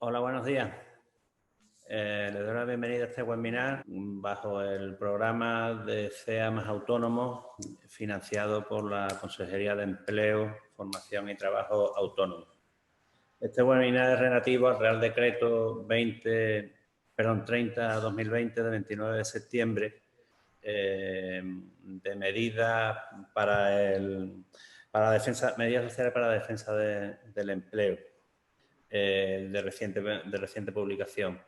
Hola, buenos días. Les doy la bienvenida a este webinar bajo el programa de CEA más Autónomos, financiado por la Consejería de Empleo, Formación y Trabajo Autónomo. Este webinar es relativo al Real Decreto 30/2020 de 29 de septiembre de medidas medidas sociales para la defensa del empleo. De reciente publicación.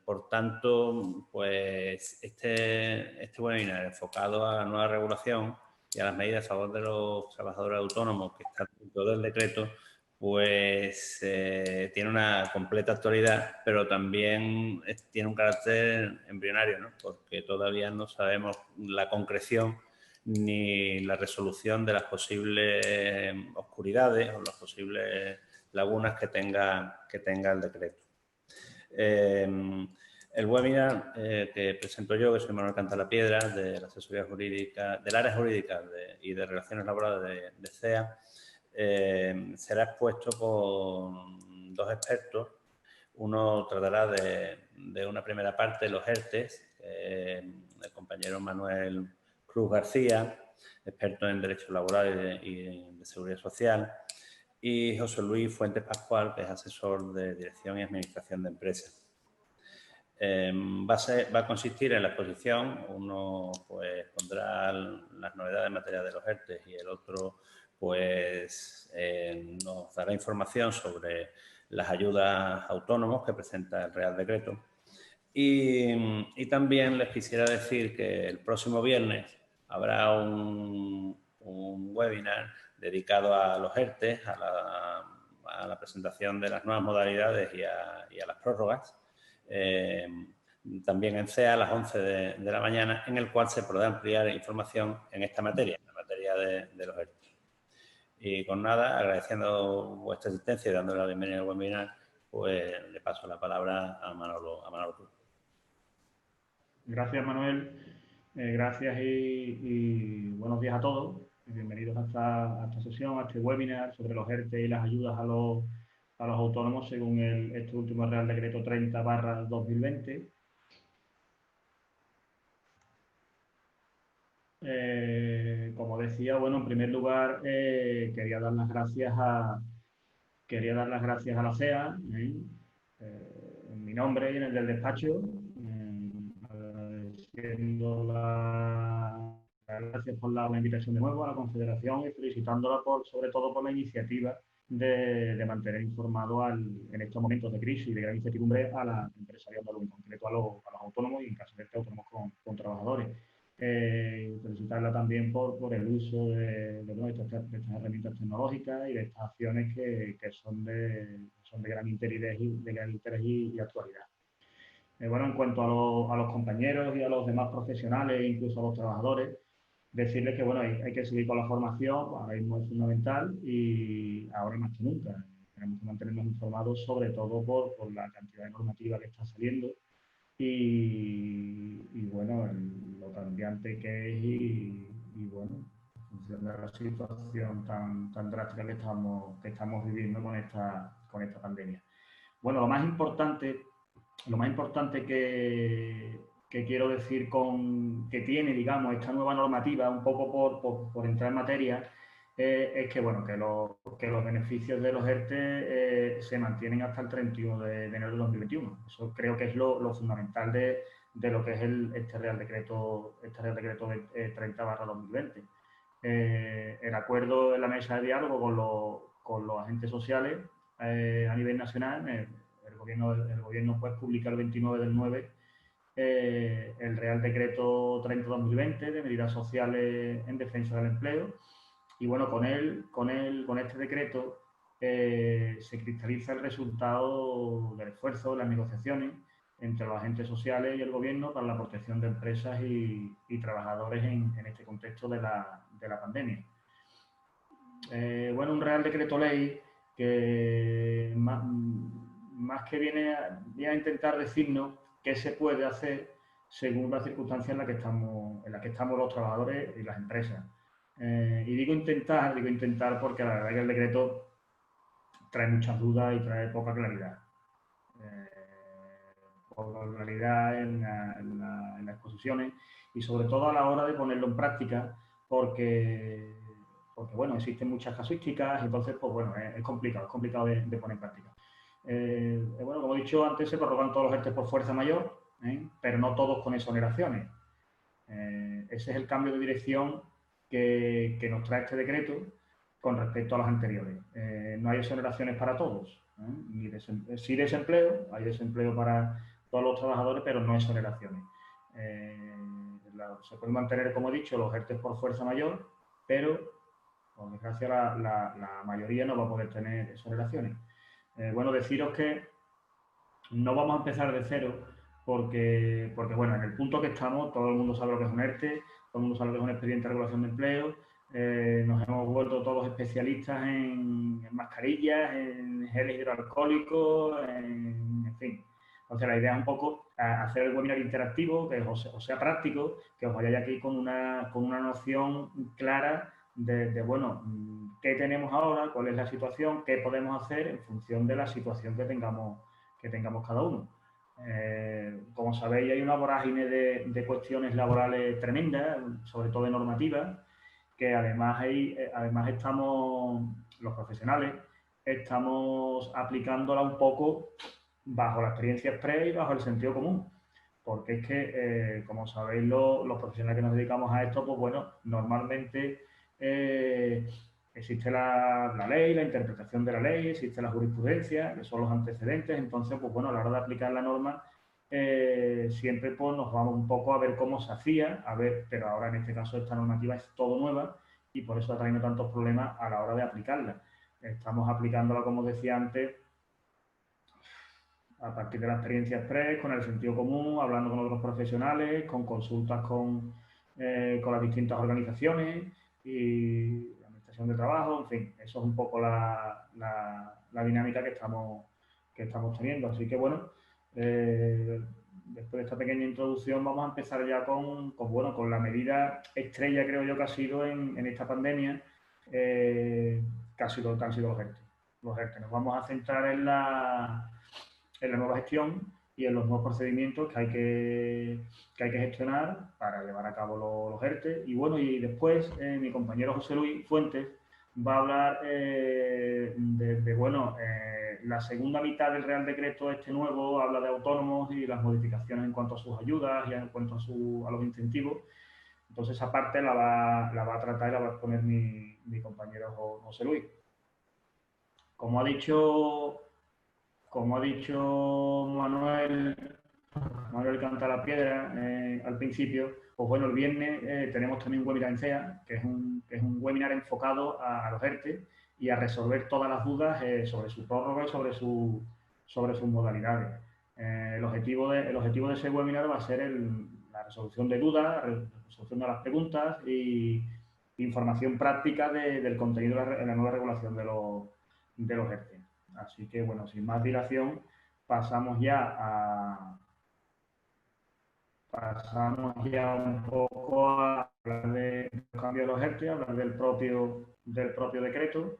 Por tanto, pues este webinar enfocado a la nueva regulación y a las medidas a favor de los trabajadores autónomos que están dentro del decreto, pues tiene una completa actualidad, pero también tiene un carácter embrionario, ¿no? Porque todavía no sabemos la concreción ni la resolución de las posibles oscuridades o las posibles lagunas que tenga el decreto. El webinar que presento yo, que soy Manuel Cantalapiedra, de la asesoría jurídica, del área jurídica y de relaciones laborales de CEA, será expuesto por dos expertos. Uno tratará de una primera parte, los ERTEs, el compañero Manuel Cruz García, experto en Derecho Laboral y de Seguridad Social, y José Luis Fuentes Pascual, que es asesor de Dirección y Administración de Empresas. Va a consistir en la exposición. Uno pues pondrá las novedades en materia de los ERTE y el otro pues nos dará información sobre las ayudas autónomos que presenta el Real Decreto. Y también les quisiera decir que el próximo viernes habrá un webinar dedicado a los ERTE, a la presentación de las nuevas modalidades y a las prórrogas, también en CEA a las 11 de la mañana, en el cual se podrá ampliar información en esta materia, en la materia de los ERTE. Y con nada, agradeciendo vuestra asistencia y dándole la bienvenida al webinar, pues le paso la palabra a Manolo Cruz. Gracias, Manuel. Gracias y buenos días a todos. Bienvenidos a esta sesión, a este webinar sobre los ERTE y las ayudas a los autónomos según este último Real Decreto 30/2020. Como decía, bueno, en primer lugar quería dar las gracias a la CEA, en mi nombre y en el del despacho, agradeciendo gracias por la invitación de nuevo a la Confederación y felicitándola sobre todo por la iniciativa de mantener informado en estos momentos de crisis y de gran incertidumbre a la empresarial, en concreto a los autónomos y en caso de este autónomos con trabajadores. Felicitarla también por el uso de estas herramientas tecnológicas y de estas acciones que son de gran interés y actualidad. Bueno, en cuanto a los compañeros y a los demás profesionales e incluso a los trabajadores, decirles que bueno, hay que seguir con la formación, ahora mismo es fundamental y ahora más que nunca. Tenemos que mantenernos informados, sobre todo por la cantidad de normativa que está saliendo y bueno, lo cambiante que es y bueno, en función de la situación tan drástica que estamos viviendo con esta pandemia. Bueno, lo más importante que quiero decir que tiene, digamos, esta nueva normativa, un poco por entrar en materia, es que, bueno, que los beneficios de los ERTE se mantienen hasta el 31 de enero de 2021. Eso creo que es lo fundamental de lo que es este Real Decreto 30/2020. El acuerdo en la mesa de diálogo con los agentes sociales a nivel nacional, el gobierno pues, publica el 29 del 9 el Real Decreto 30/2020 de medidas sociales en defensa del empleo. Y bueno, con este decreto se cristaliza el resultado del esfuerzo de las negociaciones entre los agentes sociales y el gobierno para la protección de empresas y trabajadores en este contexto de la pandemia. Bueno, un Real Decreto Ley que más que viene a intentar decirnos qué se puede hacer según las circunstancias en las que estamos los trabajadores y las empresas. Y digo intentar porque la verdad es que el decreto trae muchas dudas y trae poca claridad. por la realidad en las exposiciones y sobre todo a la hora de ponerlo en práctica porque bueno, existen muchas casuísticas, entonces, pues bueno, es complicado de poner en práctica. Bueno, como he dicho antes, se prorrogan todos los ERTE por fuerza mayor, pero no todos con exoneraciones. Ese es el cambio de dirección que nos trae este decreto con respecto a los anteriores. No hay exoneraciones para todos, sí desempleo, hay desempleo para todos los trabajadores, pero no exoneraciones. Se pueden mantener, como he dicho, los ERTE por fuerza mayor, pero por desgracia la mayoría no va a poder tener exoneraciones. Bueno, deciros que no vamos a empezar de cero porque, bueno, en el punto que estamos, todo el mundo sabe lo que es un ERTE, todo el mundo sabe lo que es un expediente de regulación de empleo, nos hemos vuelto todos especialistas en mascarillas, en geles hidroalcohólicos, en fin. Entonces, la idea es un poco hacer el webinar interactivo, que os sea práctico, que os vayáis aquí con una noción clara de, bueno, qué tenemos ahora, cuál es la situación, qué podemos hacer en función de la situación que tengamos cada uno. Como sabéis, hay una vorágine de cuestiones laborales tremendas, sobre todo de normativas, que además estamos, los profesionales, estamos aplicándola un poco bajo la experiencia express y bajo el sentido común. Porque es que, como sabéis, los profesionales que nos dedicamos a esto, pues bueno, normalmente existe la ley, la interpretación de la ley, existe la jurisprudencia, que son los antecedentes. Entonces, pues bueno, a la hora de aplicar la norma, siempre pues nos vamos un poco a ver cómo se hacía, pero ahora en este caso esta normativa es todo nueva y por eso está trayendo tantos problemas a la hora de aplicarla. Estamos aplicándola, como decía antes, a partir de la experiencia express, con el sentido común, hablando con otros profesionales, con consultas con las distintas organizaciones y la administración de trabajo, en fin, eso es un poco la dinámica que estamos teniendo. Así que bueno, después de esta pequeña introducción vamos a empezar ya con la medida estrella, creo yo, que ha sido en esta pandemia, que han sido los ERTE. Los ERTE. Nos vamos a centrar en la nueva gestión y en los nuevos procedimientos que hay que gestionar para llevar a cabo los ERTE. Y bueno, y después mi compañero José Luis Fuentes va a hablar la segunda mitad del Real Decreto este nuevo, habla de autónomos y las modificaciones en cuanto a sus ayudas y en cuanto a los incentivos. Entonces esa parte la va a tratar y la va a exponer mi compañero José Luis. Como ha dicho Manuel Canta la Piedra al principio, pues bueno, el viernes tenemos también un webinar en CEA, que es un webinar enfocado a los ERTE y a resolver todas las dudas sobre su prórroga y sobre sus modalidades. El objetivo de ese webinar va a ser la resolución de dudas, la resolución de las preguntas y información práctica del contenido de la nueva regulación de los ERTE. Así que, bueno, sin más dilación, pasamos ya un poco a hablar de los cambios de los ERTE, hablar del propio decreto.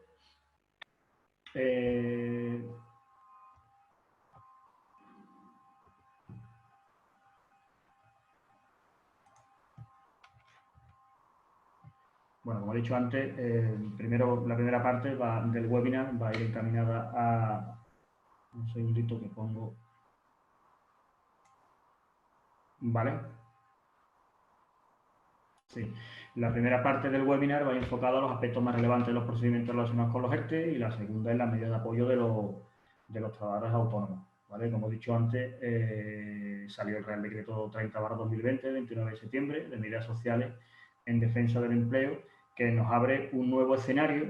Bueno, como he dicho antes, la primera parte del webinar va a ir encaminada a... Un segundito que pongo... ¿Vale? Sí. La primera parte del webinar va enfocada a los aspectos más relevantes de los procedimientos relacionados con los ERTE y la segunda es la medida de apoyo de los trabajadores autónomos. ¿Vale? Como he dicho antes, salió el Real Decreto 30/2020, 29 de septiembre, de medidas sociales en defensa del empleo, que nos abre un nuevo escenario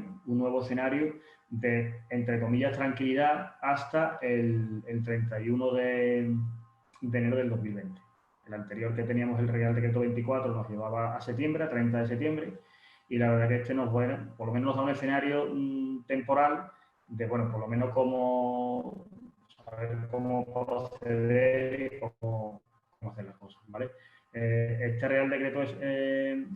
de, entre comillas, tranquilidad hasta el 31 de enero del 2020. El anterior que teníamos, el Real Decreto 24, nos llevaba a septiembre, a 30 de septiembre, y la verdad que este por lo menos nos da un escenario temporal de, bueno, por lo menos saber cómo proceder y cómo hacer las cosas, ¿vale? Este Real Decreto es el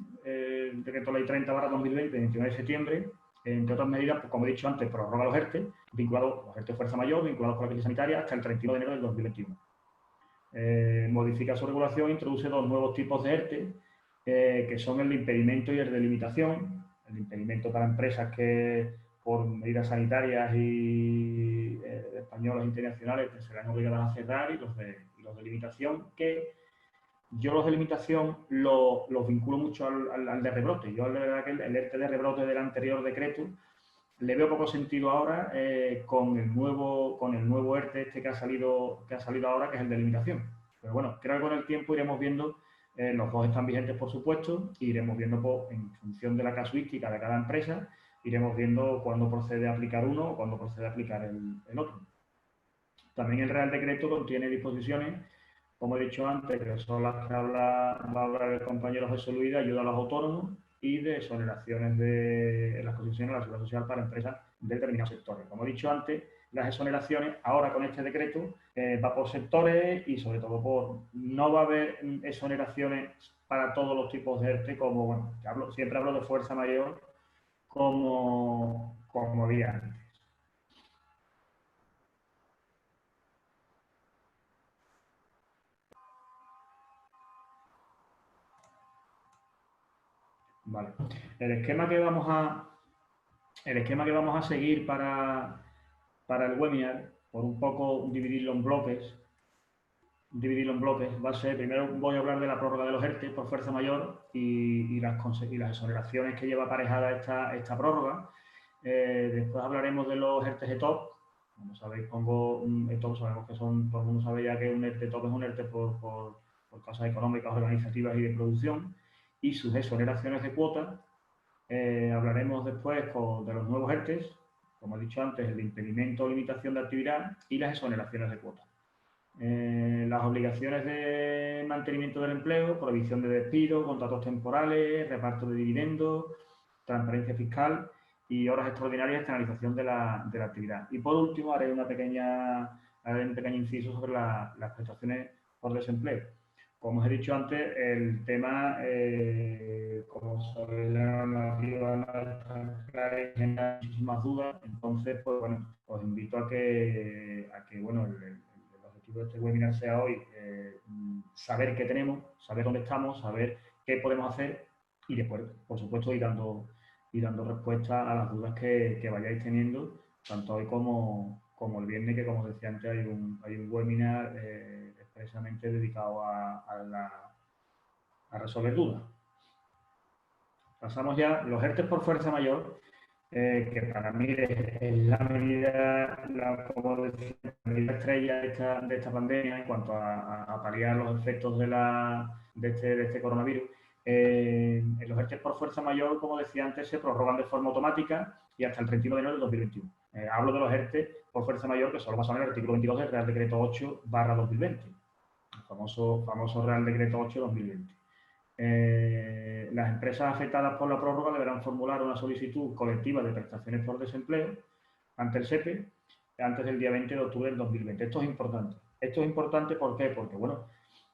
Decreto Ley 30/2020, 29 de septiembre, entre otras medidas, pues como he dicho antes, prorroga los ERTE, vinculados, los ERTE de fuerza mayor, vinculados con la crisis sanitaria, hasta el 31 de enero del 2021. Modifica su regulación e introduce dos nuevos tipos de ERTE, que son el de impedimento y el de limitación. El impedimento para empresas que por medidas sanitarias y españolas e internacionales que serán obligadas a cerrar, y los de limitación, que yo los de limitación los vinculo mucho al de rebrote. Yo, la verdad, que el ERTE de rebrote del anterior decreto le veo poco sentido ahora con el nuevo ERTE este que ha salido ahora, que es el de limitación. Pero bueno, creo que con el tiempo iremos viendo, los dos están vigentes, por supuesto, e iremos viendo en función de la casuística de cada empresa, iremos viendo cuándo procede a aplicar uno o cuándo procede a aplicar el otro. También el Real Decreto contiene disposiciones, como he dicho antes, que son las que va a hablar el compañero José Luis, de ayuda a los autónomos y de exoneraciones en las condiciones de la seguridad social para empresas de determinados sectores. Como he dicho antes, las exoneraciones, ahora con este decreto, va por sectores y sobre todo no va a haber exoneraciones para todos los tipos de ERTE, como, bueno, siempre hablo de fuerza mayor como había antes. Vale. El esquema que vamos a seguir para el webinar, por un poco dividirlo en bloques, va a ser, primero voy a hablar de la prórroga de los ERTE por fuerza mayor y las exoneraciones que lleva aparejada esta prórroga. Después hablaremos de los ERTE ETOP. Como sabéis, pongo un ETOP, sabemos que son, todo el mundo sabe ya que un ERTE ETOP es un ERTE por causas económicas, organizativas y de producción, y sus exoneraciones de cuotas. Hablaremos después de los nuevos ERTE, como he dicho antes, el de impedimento o limitación de actividad y las exoneraciones de cuotas. Las obligaciones de mantenimiento del empleo, prohibición de despido, contratos temporales, reparto de dividendos, transparencia fiscal y horas extraordinarias y externalización de la actividad. Y por último, haré un pequeño inciso sobre las prestaciones por desempleo. Como os he dicho antes, el tema, como sabéis, la normativa no está clara y genera muchísimas dudas. Entonces, pues bueno, os invito a que bueno, el objetivo de este webinar sea hoy saber qué tenemos, saber dónde estamos, saber qué podemos hacer y después, por supuesto, ir dando respuesta a las dudas que vayáis teniendo, tanto hoy como el viernes, que como decía antes hay un webinar expresamente dedicado a resolver dudas. Pasamos ya los ERTE por fuerza mayor, que para mí es la medida, como decía, la medida estrella de esta pandemia en cuanto a paliar los efectos de este coronavirus. En los ERTE por fuerza mayor, como decía antes, se prorrogan de forma automática y hasta el 31 de enero del 2021. Hablo de los ERTE por fuerza mayor que solo basan en el artículo 22 del Real Decreto 8/2020, el famoso Real Decreto 8/2020. Las empresas afectadas por la prórroga deberán formular una solicitud colectiva de prestaciones por desempleo ante el SEPE antes del día 20 de octubre del 2020. Esto es importante. Esto es importante, ¿por qué? Porque, bueno,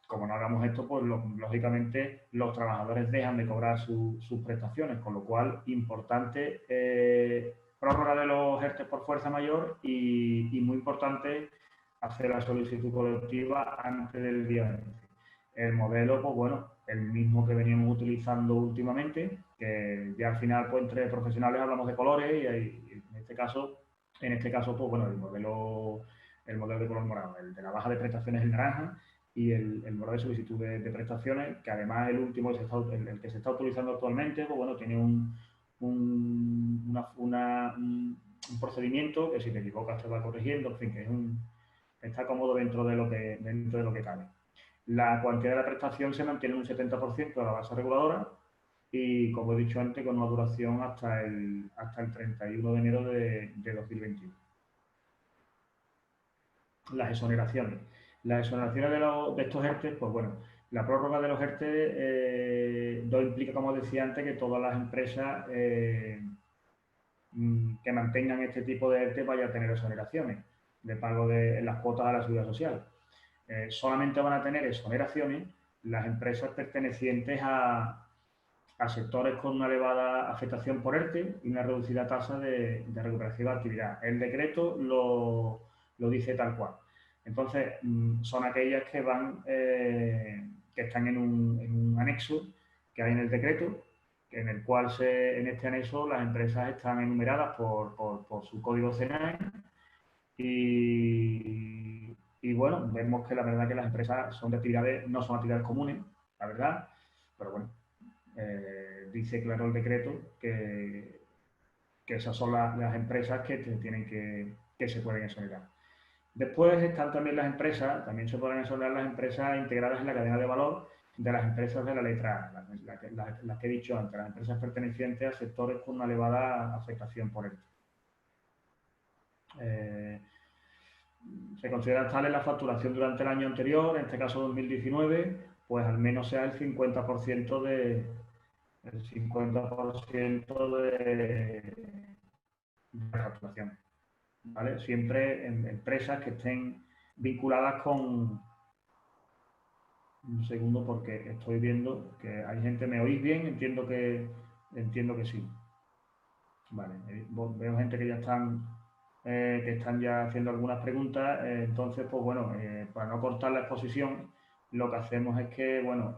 como no hagamos esto, pues lógicamente los trabajadores dejan de cobrar sus prestaciones, con lo cual, importante prórroga de los ERTE por fuerza mayor y muy importante hacer la solicitud colectiva antes del día 20. El modelo, pues bueno, el mismo que veníamos utilizando últimamente, que ya al final, pues entre profesionales hablamos de colores y en este caso, pues bueno, el modelo de color morado, el de la baja de prestaciones el naranja y el modelo de solicitud de prestaciones, que además el último, el que se está utilizando actualmente, pues bueno, tiene un procedimiento que si te equivocas te va corrigiendo, en fin, que está cómodo dentro de lo que cabe. La cuantía de la prestación se mantiene en un 70% de la base reguladora y, como he dicho antes, con una duración hasta el 31 de enero de 2021. Las exoneraciones. Las exoneraciones de estos ERTE, pues bueno, la prórroga de los ERTE no implica, como decía antes, que todas las empresas que mantengan este tipo de ERTE vayan a tener exoneraciones de pago de las cuotas a la seguridad social. Solamente van a tener exoneraciones las empresas pertenecientes a a sectores con una elevada afectación por ERTE y una reducida tasa de recuperación de actividad. El decreto lo dice tal cual. Entonces, son aquellas que van, que están en un anexo que hay en el decreto, en el cual en este anexo las empresas están enumeradas por su código CNAE y bueno, vemos que la verdad que las empresas son de actividades, no son actividades comunes, la verdad, pero bueno, dice claro el decreto que esas son las empresas que tienen que se pueden exonerar. Después están también las empresas, también se pueden exonerar las empresas integradas en la cadena de valor de las empresas de la letra A, las que he dicho antes, las empresas pertenecientes a sectores con una elevada afectación por esto. Se considera tal la facturación durante el año anterior, en este caso 2019, pues al menos sea el 50% de, el 50% de facturación. ¿Vale? Siempre en empresas que estén vinculadas con... Un segundo, porque estoy viendo que hay gente... ¿Me oís bien? Entiendo que sí. Vale, veo gente que ya están ya haciendo algunas preguntas. Entonces, pues bueno, para no cortar la exposición, lo que hacemos es que, bueno,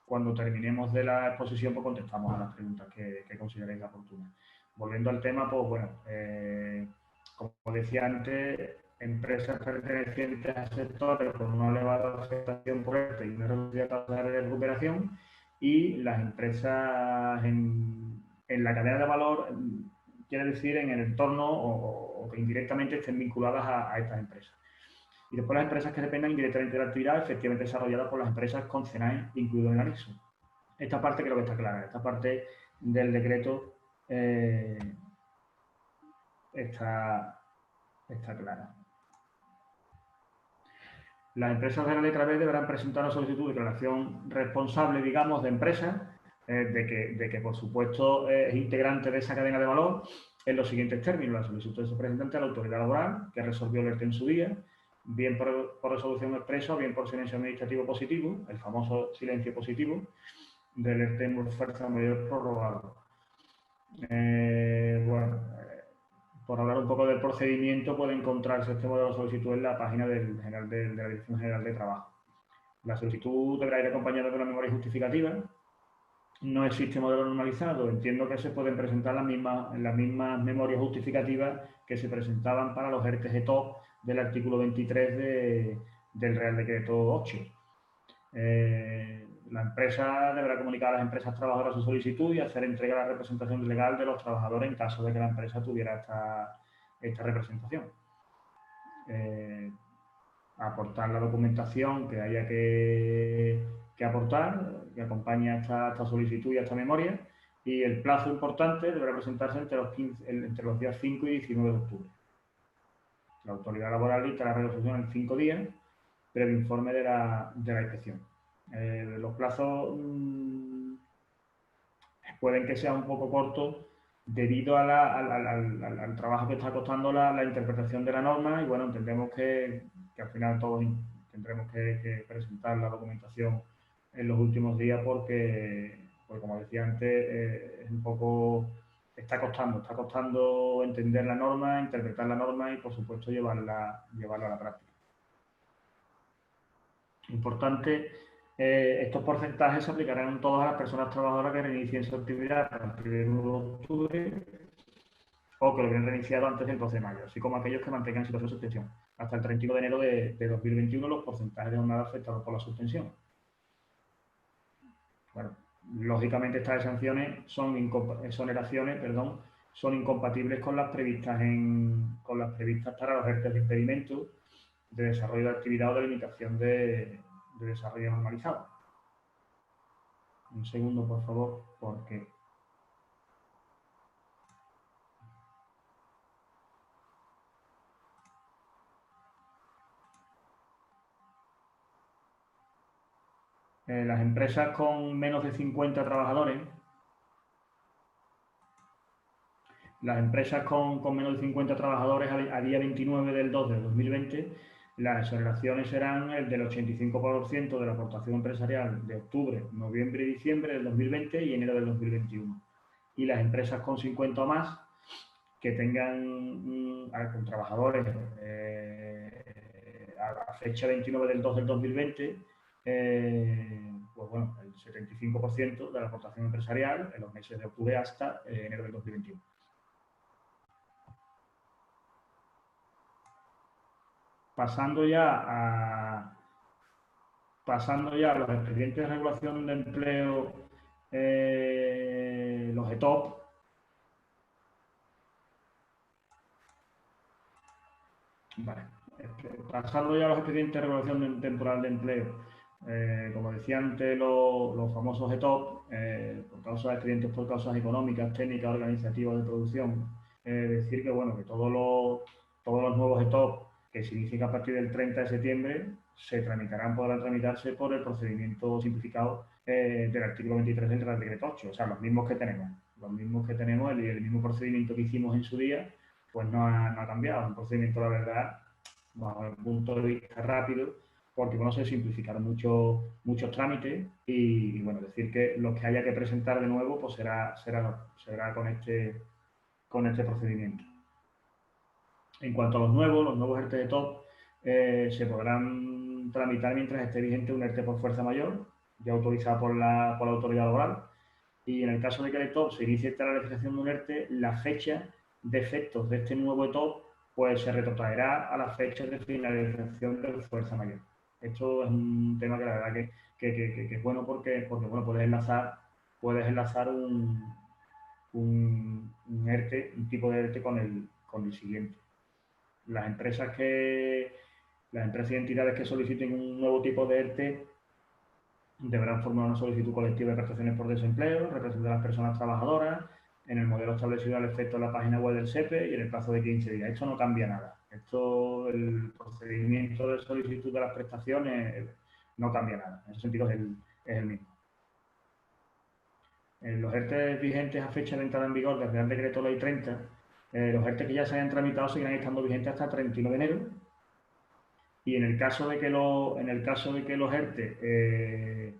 cuando terminemos de la exposición, pues contestamos a las preguntas que consideréis oportunas. Volviendo al tema, pues bueno, como decía antes, empresas pertenecientes a sectores con una elevada afectación por ERTE y una reducida tasa de recuperación, y las empresas en la cadena de valor, quiere decir en el entorno o que indirectamente estén vinculadas a estas empresas. Y después las empresas que dependan indirectamente de la actividad efectivamente desarrollada por las empresas con CENAE incluido en el anexo. Esta parte creo que está clara, esta parte del decreto está clara. Las empresas de la letra B deberán presentar una solicitud de declaración responsable, digamos, de empresa, de que por supuesto es integrante de esa cadena de valor en los siguientes términos. La solicitud se presenta ante la autoridad laboral, que resolvió el ERTE en su día, bien por resolución expresa o bien por silencio administrativo positivo, el famoso silencio positivo del ERTE en fuerza mayor prorrogado. Bueno, por hablar un poco del procedimiento, puede encontrarse este modelo de solicitud en la página de la Dirección General de Trabajo. La solicitud deberá ir acompañada de una memoria justificativa. No existe modelo normalizado. Entiendo que se pueden presentar las mismas memorias justificativas que se presentaban para los ERTE top del artículo 23 del Real Decreto 8. La empresa deberá comunicar a las empresas trabajadoras su solicitud y hacer entrega de la representación legal de los trabajadores en caso de que la empresa tuviera esta representación. Aportar la documentación que haya que aportar, que acompañe a esta solicitud y a esta memoria, y el plazo importante deberá presentarse entre los días 5 y 19 de octubre. La autoridad laboral dicta la resolución en 5 días, previo informe de la inspección. Los plazos pueden que sean un poco cortos debido al trabajo que está costando la interpretación de la norma, y bueno, entendemos que al final todos tendremos que presentar la documentación en los últimos días porque como decía antes, es un poco... Está costando entender la norma, interpretar la norma y, por supuesto, llevarla a la práctica. Importante, estos porcentajes se aplicarán a todas las personas trabajadoras que reinicien su actividad a partir del 1 de octubre o que lo hubieran reiniciado antes del 12 de mayo, así como aquellos que mantengan situación de suspensión. Hasta el 31 de enero de 2021 los porcentajes de jornada afectados por la suspensión. Bueno, lógicamente estas exenciones son incompatibles con las previstas para los ERTE de impedimento de desarrollo de actividad o de limitación de desarrollo normalizado. Un segundo, por favor, porque... las empresas con menos de 50 trabajadores, a día 29 del 2 de 2020, Las exoneraciones serán el del 85% de la aportación empresarial de octubre, noviembre y diciembre del 2020 y enero del 2021. Y las empresas con 50 o más que tengan con trabajadores a fecha 29 del 2 del 2020, pues bueno, el 75% de la aportación empresarial en los meses de octubre hasta enero del 2021. Pasando ya a los expedientes de regulación de empleo, los ETOP. Vale. Pasando ya a los expedientes de regulación temporal de empleo, como decía antes, los famosos ETOP, por causas de expedientes por causas económicas, técnicas, organizativas de producción, decir que, bueno, que todos los nuevos ETOP que se inician a partir del 30 de septiembre podrán tramitarse por el procedimiento simplificado del artículo 23 del Real Decreto 8, o sea, los mismos que tenemos, el mismo procedimiento que hicimos en su día, pues no ha cambiado, un procedimiento, la verdad, bajo el punto de vista rápido, porque bueno, se simplificaron muchos trámites y bueno, decir que lo que haya que presentar de nuevo pues será con este procedimiento. En cuanto a los nuevos ERTE de TOP se podrán tramitar mientras esté vigente un ERTE por fuerza mayor, ya autorizado por la autoridad laboral, y en el caso de que el ETOP se inicie la realización de un ERTE, la fecha de efectos de este nuevo ETOP pues se retrotraerá a la fecha de finalización de la fuerza mayor. Esto es un tema que la verdad que es bueno porque bueno, puedes enlazar un ERTE, un tipo de ERTE con el siguiente. Las empresas y entidades que soliciten un nuevo tipo de ERTE deberán formar una solicitud colectiva de prestaciones por desempleo, representar a las personas trabajadoras, en el modelo establecido al efecto en la página web del SEPE y en el plazo de 15 días. Esto no cambia nada. El procedimiento de solicitud de las prestaciones no cambia nada. En ese sentido es el mismo. Los ERTE vigentes a fecha de entrada en vigor del Real Decreto Ley 30, los ERTE que ya se hayan tramitado seguirán estando vigentes hasta el 31 de enero. Y en el caso de que los ERTE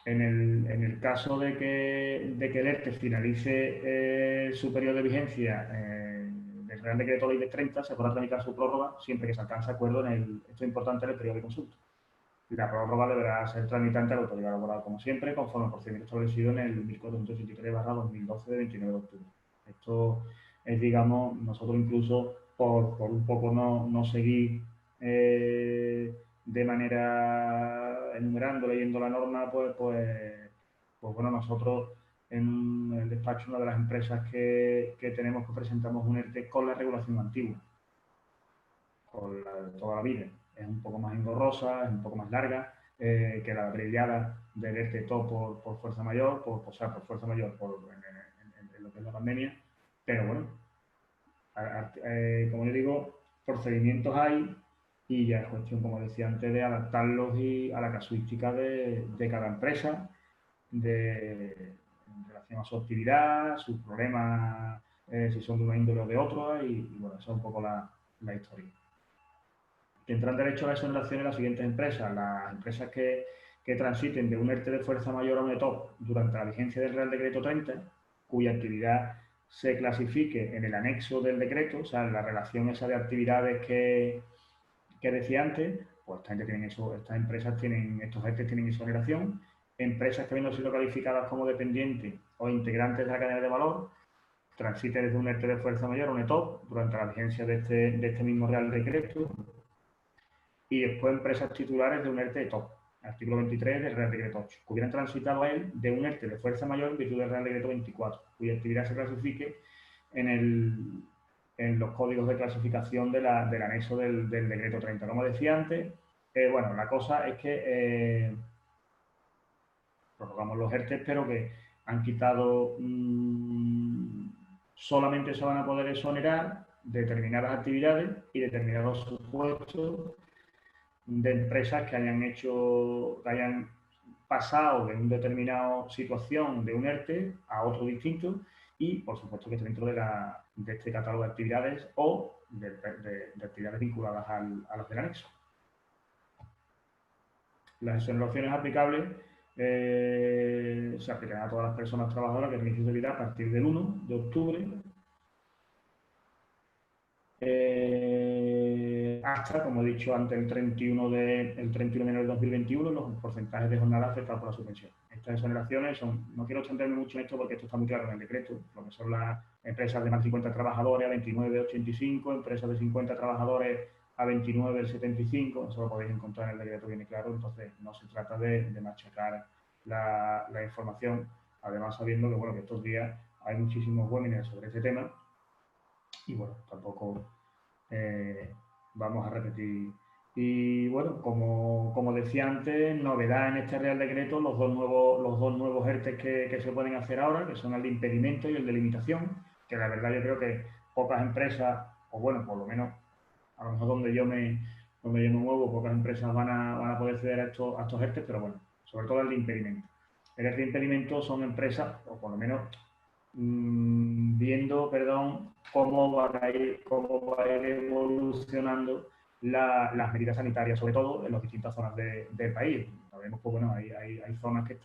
en el caso de que el ERTE finalice su periodo de vigencia del Real Decreto Ley de 30, se podrá tramitar su prórroga siempre que se alcance acuerdo esto es importante, en el periodo de consulta. La prórroga deberá ser tramitante a la autoridad laboral, como siempre, conforme al procedimiento establecido en el 1483/2012 de 29 de octubre. Esto es, digamos, nosotros incluso por un poco no seguir de manera enumerando, leyendo la norma, pues bueno, nosotros en el despacho, una de las empresas que tenemos, que presentamos un ERTE con la regulación antigua, con toda la vida. Es un poco más engorrosa, es un poco más larga que la abreviada del ERTE TOP por fuerza mayor, por fuerza mayor en lo que es la pandemia, pero bueno, como yo digo, procedimientos hay y ya es cuestión, como decía antes, de adaptarlos a la casuística de cada empresa, en relación a su actividad, sus problemas, si son de una índole o de otra, y bueno, esa es un poco la historia. Tendrán derecho a la exoneración en las siguientes empresas. Las empresas que transiten de un ERTE de fuerza mayor a un ETOP durante la vigencia del Real Decreto 30, cuya actividad se clasifique en el anexo del decreto, o sea, en la relación esa de actividades que decía antes, pues estas empresas estos ERTE tienen exoneración. Empresas que habiendo sido calificadas como dependientes o integrantes de la cadena de valor, transiten desde un ERTE de fuerza mayor a un ETOP durante la vigencia de este mismo Real Decreto, y después empresas titulares de un ERTE TOP, artículo 23 del Real Decreto 8, que hubieran transitado a él de un ERTE de fuerza mayor en virtud del Real Decreto 24, cuya actividad se clasifique en los códigos de clasificación del anexo del Decreto 30. Como decía antes, bueno, la cosa es que prorrogamos los ERTE, pero que han quitado, solamente se van a poder exonerar determinadas actividades y determinados supuestos de empresas que hayan pasado de una determinada situación de un ERTE a otro distinto y, por supuesto, que esté dentro de este catálogo de actividades o de actividades vinculadas a las del anexo. Las exoneraciones aplicables se aplicarán a todas las personas trabajadoras que realicen su vida a partir del 1 de octubre hasta, como he dicho antes, el 31 de enero del 2021, los porcentajes de jornada afectados por la subvención. Estas exoneraciones son, no quiero extenderme mucho en esto porque esto está muy claro en el decreto, lo que son las empresas de más de 50 trabajadores a 29,85, empresas de 50 trabajadores a 29,75, eso lo podéis encontrar en el decreto, viene claro, entonces no se trata de machacar la información, además sabiendo que, bueno, que estos días hay muchísimos webinars sobre este tema y, bueno, tampoco vamos a repetir. Y, bueno, como decía antes, novedad en este Real Decreto, los dos nuevos ERTE que se pueden hacer ahora, que son el de impedimento y el de limitación, que la verdad yo creo que pocas empresas, o bueno, por lo menos a lo mejor donde yo me muevo, pocas empresas van a poder acceder a estos ERTE, pero bueno, sobre todo el de impedimento. El ERTE de impedimento son empresas, o por lo menos viendo, cómo va a ir evolucionando las medidas sanitarias, sobre todo en las distintas zonas del país. Sabemos que, bueno, hay zonas que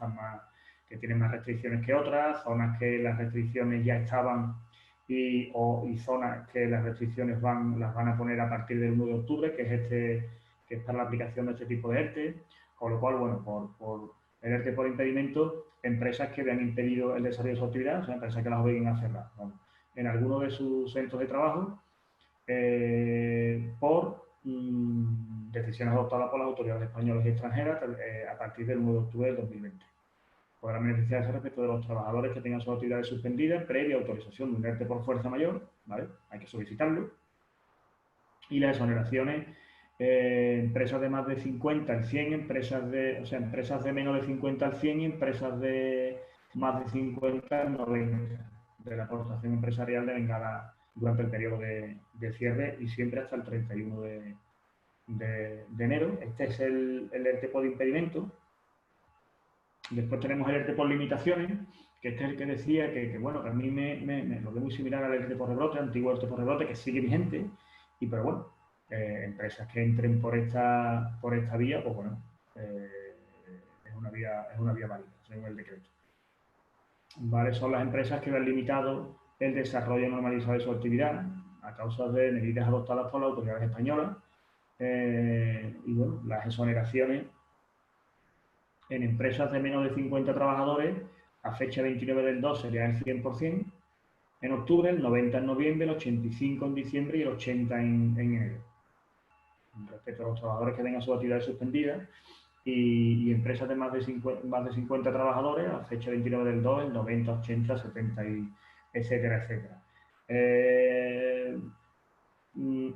que tienen más restricciones que otras, zonas que las restricciones ya estaban y zonas que las restricciones las van a poner a partir del 1 de octubre, que es para la aplicación de este tipo de ERTE, con lo cual, bueno, por el ERTE por impedimento, empresas que le han impedido el desarrollo de su actividad, o sea, empresas que las obliguen a cerrar, ¿no?, en alguno de sus centros de trabajo por decisiones adoptadas por las autoridades españolas y extranjeras a partir del 1 de octubre del 2020. Podrán beneficiarse respecto de los trabajadores que tengan sus actividades suspendidas previa autorización de un ERTE por fuerza mayor, ¿vale? Hay que solicitarlo. Y las exoneraciones, empresas de más de 50 al 100, empresas de menos de 50 al 100 y empresas de más de 50 al 90 de la aportación empresarial devengada durante el periodo de cierre y siempre hasta el 31 de enero. Este es el ERTE por impedimento. Después tenemos el ERTE por limitaciones, que este es el que decía que bueno, que a mí me lo veo muy similar al ERTE por rebrote, antiguo ERTE por rebrote, que sigue vigente, pero bueno, empresas que entren por esta vía, pues bueno, es una vía válida, según el decreto. ¿Vale? Son las empresas que han limitado el desarrollo normalizado de su actividad a causa de medidas adoptadas por las autoridades españolas y, bueno, las exoneraciones en empresas de menos de 50 trabajadores a fecha 29 del 2 sería el 100% en octubre, el 90 en noviembre, el 85 en diciembre y el 80 en enero. Respecto a los trabajadores que tengan sus actividades suspendidas y empresas de más de 50 trabajadores a fecha 29 del 2, el 90, 80, 70, etcétera, etcétera.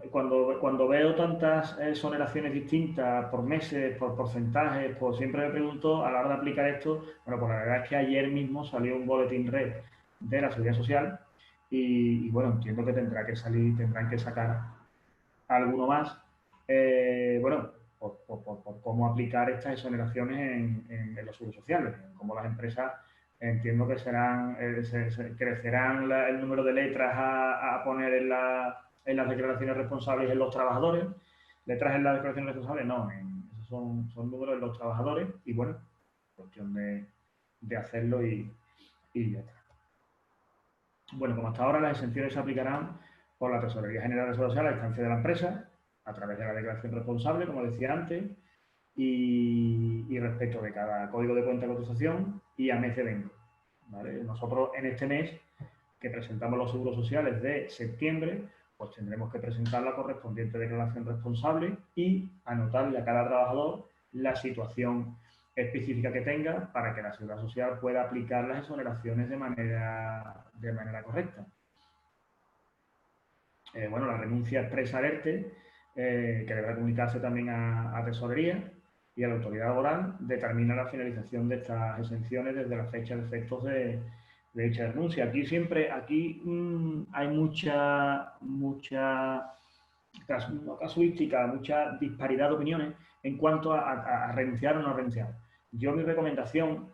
Cuando veo tantas exoneraciones distintas por meses, por porcentajes, pues siempre me pregunto a la hora de aplicar esto. Bueno, pues la verdad es que ayer mismo salió un boletín red de la Seguridad Social y bueno, entiendo que tendrán que sacar alguno más, bueno, por cómo aplicar estas exoneraciones en los seguros sociales, cómo las empresas entiendo que crecerán el número de letras a poner en las declaraciones responsables en los trabajadores. Letras en las declaraciones responsables, no, esos son números en los trabajadores y, bueno, cuestión de hacerlo y ya está. Bueno, como hasta ahora, las exenciones se aplicarán por la Tesorería General de la Seguridad Social a instancia de la empresa, a través de la declaración responsable, como decía antes, y respecto de cada código de cuenta de cotización y a mes de vengo, ¿vale? Nosotros en este mes que presentamos los seguros sociales de septiembre, pues tendremos que presentar la correspondiente declaración responsable y anotarle a cada trabajador la situación específica que tenga para que la Seguridad Social pueda aplicar las exoneraciones de manera correcta. Bueno, la renuncia expresa al ERTE, que deberá comunicarse también a Tesorería y a la autoridad laboral, determina la finalización de estas exenciones desde la fecha de efectos de dicha renuncia. Aquí hay mucha casuística, mucha disparidad de opiniones en cuanto a renunciar o no renunciar. Yo, mi recomendación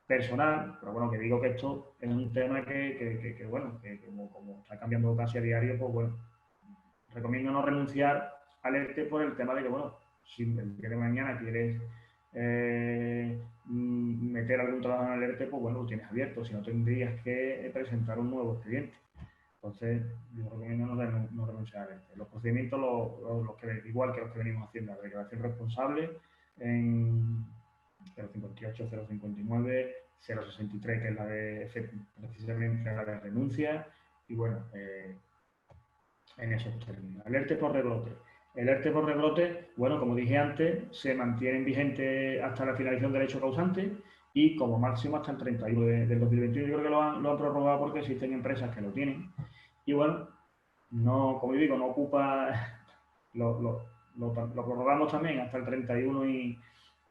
personal, pero bueno, que digo que esto es un tema que bueno, que como está cambiando casi a diario, pues bueno, recomiendo no renunciar al ERTE por el tema de que, bueno, si el día de mañana quieres meter algún trabajo en el ERTE, pues bueno, lo tienes abierto, si no tendrías que presentar un nuevo expediente. Entonces, yo recomiendo no renunciar al ERTE. Los procedimientos, igual que los que venimos haciendo, la declaración responsable en 058, 059, 063, que es la de precisamente la de renuncia, y bueno, en esos términos. El ERTE por rebrote. El ERTE por rebrote, bueno, como dije antes, se mantiene vigente hasta la finalización del hecho causante y como máximo hasta el 31 del 2021. Yo creo que lo han prorrogado porque existen empresas que lo tienen. Y bueno, no, como yo digo, no ocupa, lo prorrogamos también hasta el 31 y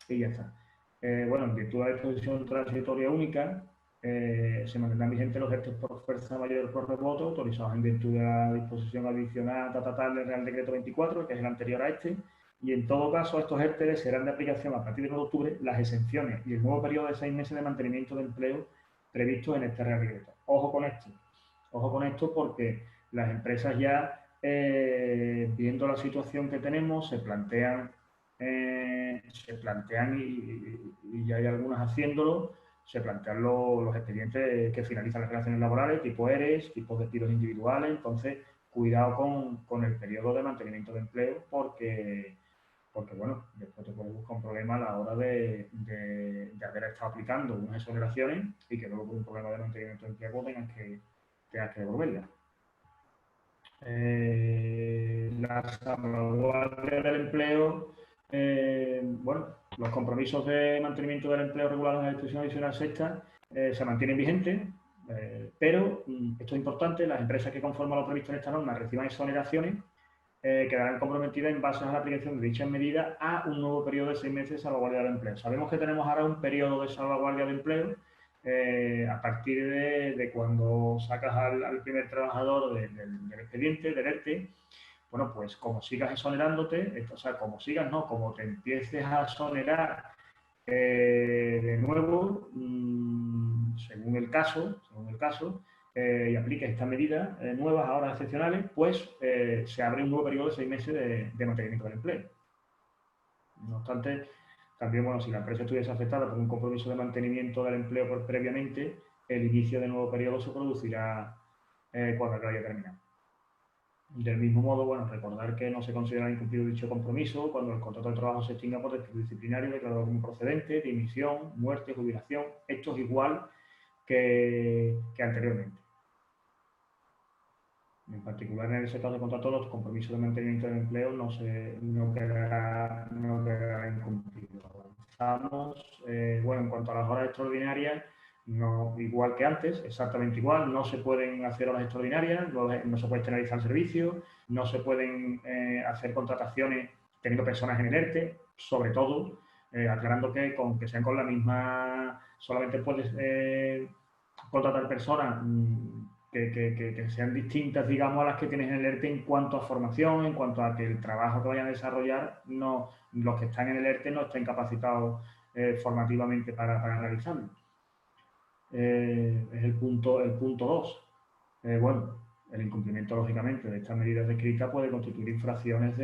ya está. Bueno, en virtud de la disposición transitoria única, se mantendrán vigentes los ERTE por fuerza mayor por rebrote autorizados en virtud de la disposición adicional del Real Decreto 24, que es el anterior a este, y en todo caso estos ERTE serán de aplicación a partir del 1 de octubre las exenciones y el nuevo periodo de 6 meses de mantenimiento de empleo previsto en este Real Decreto. Ojo con esto porque las empresas ya, viendo la situación que tenemos, se plantean y ya hay algunas haciéndolo, se plantean los expedientes que finalizan las relaciones laborales, tipo ERES, tipos de despidos individuales. Entonces, cuidado con el periodo de mantenimiento de empleo porque bueno, después te puedes buscar un problema a la hora de haber estado aplicando unas exoneraciones y que luego por un problema de mantenimiento de empleo tengas que devolverlas. La salvaguardia del empleo, bueno, los compromisos de mantenimiento del empleo regulados en la disposición adicional sexta se mantienen vigentes, pero esto es importante, las empresas que conforman lo previsto en esta norma reciban exoneraciones, quedarán comprometidas en base a la aplicación de dichas medidas a un nuevo periodo de 6 meses de salvaguardia del empleo. Sabemos que tenemos ahora un periodo de salvaguardia de empleo a partir de cuando sacas al primer trabajador del expediente, del ERTE. Bueno, pues como sigas exonerándote, o sea, como sigas, no, como te empieces a exonerar de nuevo, según el caso, y apliques estas medidas nuevas, ahora excepcionales, pues se abre un nuevo periodo de 6 meses de mantenimiento del empleo. No obstante, también, bueno, si la empresa estuviese afectada por un compromiso de mantenimiento del empleo previamente, el inicio del nuevo periodo se producirá cuando acabe terminado. Del mismo modo, bueno, recordar que no se considera incumplido dicho compromiso cuando el contrato de trabajo se extinga por despido disciplinario declarado como procedente, dimisión, muerte, jubilación. Esto es igual que anteriormente. En particular, en ese caso de contrato, los compromisos de mantenimiento del empleo no quedará incumplido. Avanzamos. Bueno, en cuanto a las horas extraordinarias, no, igual que antes, exactamente igual, no se pueden hacer horas extraordinarias, no se puede externalizar el servicio, no se pueden hacer contrataciones teniendo personas en el ERTE, sobre todo, aclarando que con que sean con la misma, solamente puedes contratar personas que sean distintas, digamos, a las que tienes en el ERTE en cuanto a formación, en cuanto a que el trabajo que vayan a desarrollar, no, los que están en el ERTE no estén capacitados formativamente para realizarlo. Es el punto 2. Bueno, el incumplimiento, lógicamente, de estas medidas descritas puede constituir infracciones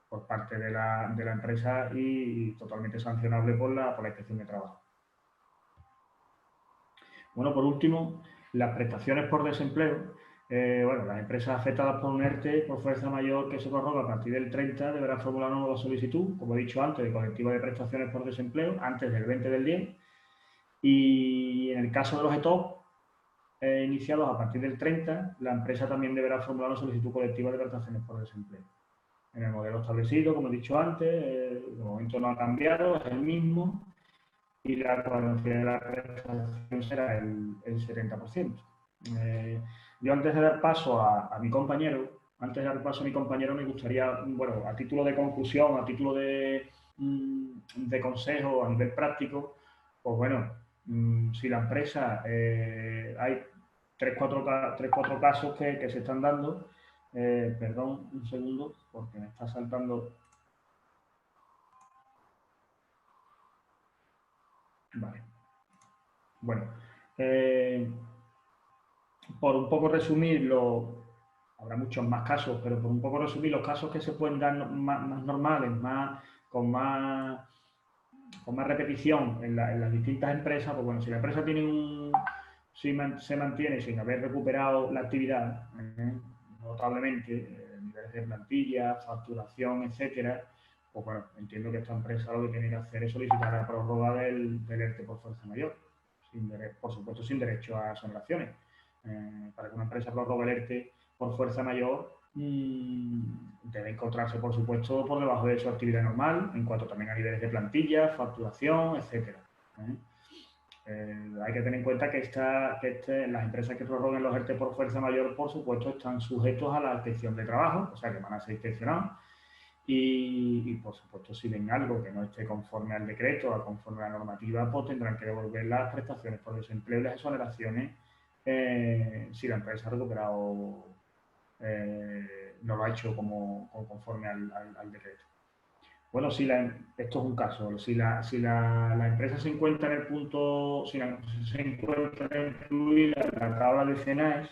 por parte de la empresa y totalmente sancionable por la Inspección de Trabajo. Bueno, por último, las prestaciones por desempleo. Bueno, las empresas afectadas por un ERTE por fuerza mayor que se prorroga a partir del 30 deberán formular una nueva solicitud, como he dicho antes, de colectivo de prestaciones por desempleo antes del 20 del 10. Y en el caso de los ETOP iniciados a partir del 30, la empresa también deberá formular una solicitud colectiva de prestaciones por desempleo. En el modelo establecido, como he dicho antes, de momento no ha cambiado, es el mismo, y la cuantía de la prestación será el 70%. Yo antes de dar paso a mi compañero, me gustaría, bueno, a título de conclusión, a título de consejo a nivel práctico, pues bueno, si la empresa, hay 3-4 casos que se están dando, perdón, un segundo, porque me está saltando. Vale. Bueno, por un poco resumir habrá muchos más casos, pero por un poco resumir, los casos que se pueden dar más normales, con más repetición en las distintas empresas, pues bueno, si la empresa se mantiene sin haber recuperado la actividad notablemente, niveles de plantilla, facturación, etcétera, pues bueno, entiendo que esta empresa lo que tiene que hacer es solicitar la prórroga del ERTE por fuerza mayor, por supuesto sin derecho a exoneraciones. Para que una empresa prorrogue el ERTE por fuerza mayor, debe encontrarse, por supuesto, por debajo de su actividad normal, en cuanto también a niveles de plantilla, facturación, etcétera. Hay que tener en cuenta que las empresas que prorroguen los ERTE por fuerza mayor, por supuesto, están sujetos a la inspección de trabajo, o sea que van a ser inspeccionados. Y por supuesto, si ven algo que no esté conforme al decreto o conforme a la normativa, pues tendrán que devolver las prestaciones por desempleo y las exoneraciones si la empresa ha recuperado, no lo ha hecho conforme al decreto. Bueno, esto es un caso. Si la empresa se encuentra en el punto, si se encuentra incluida en la tabla de CENAES,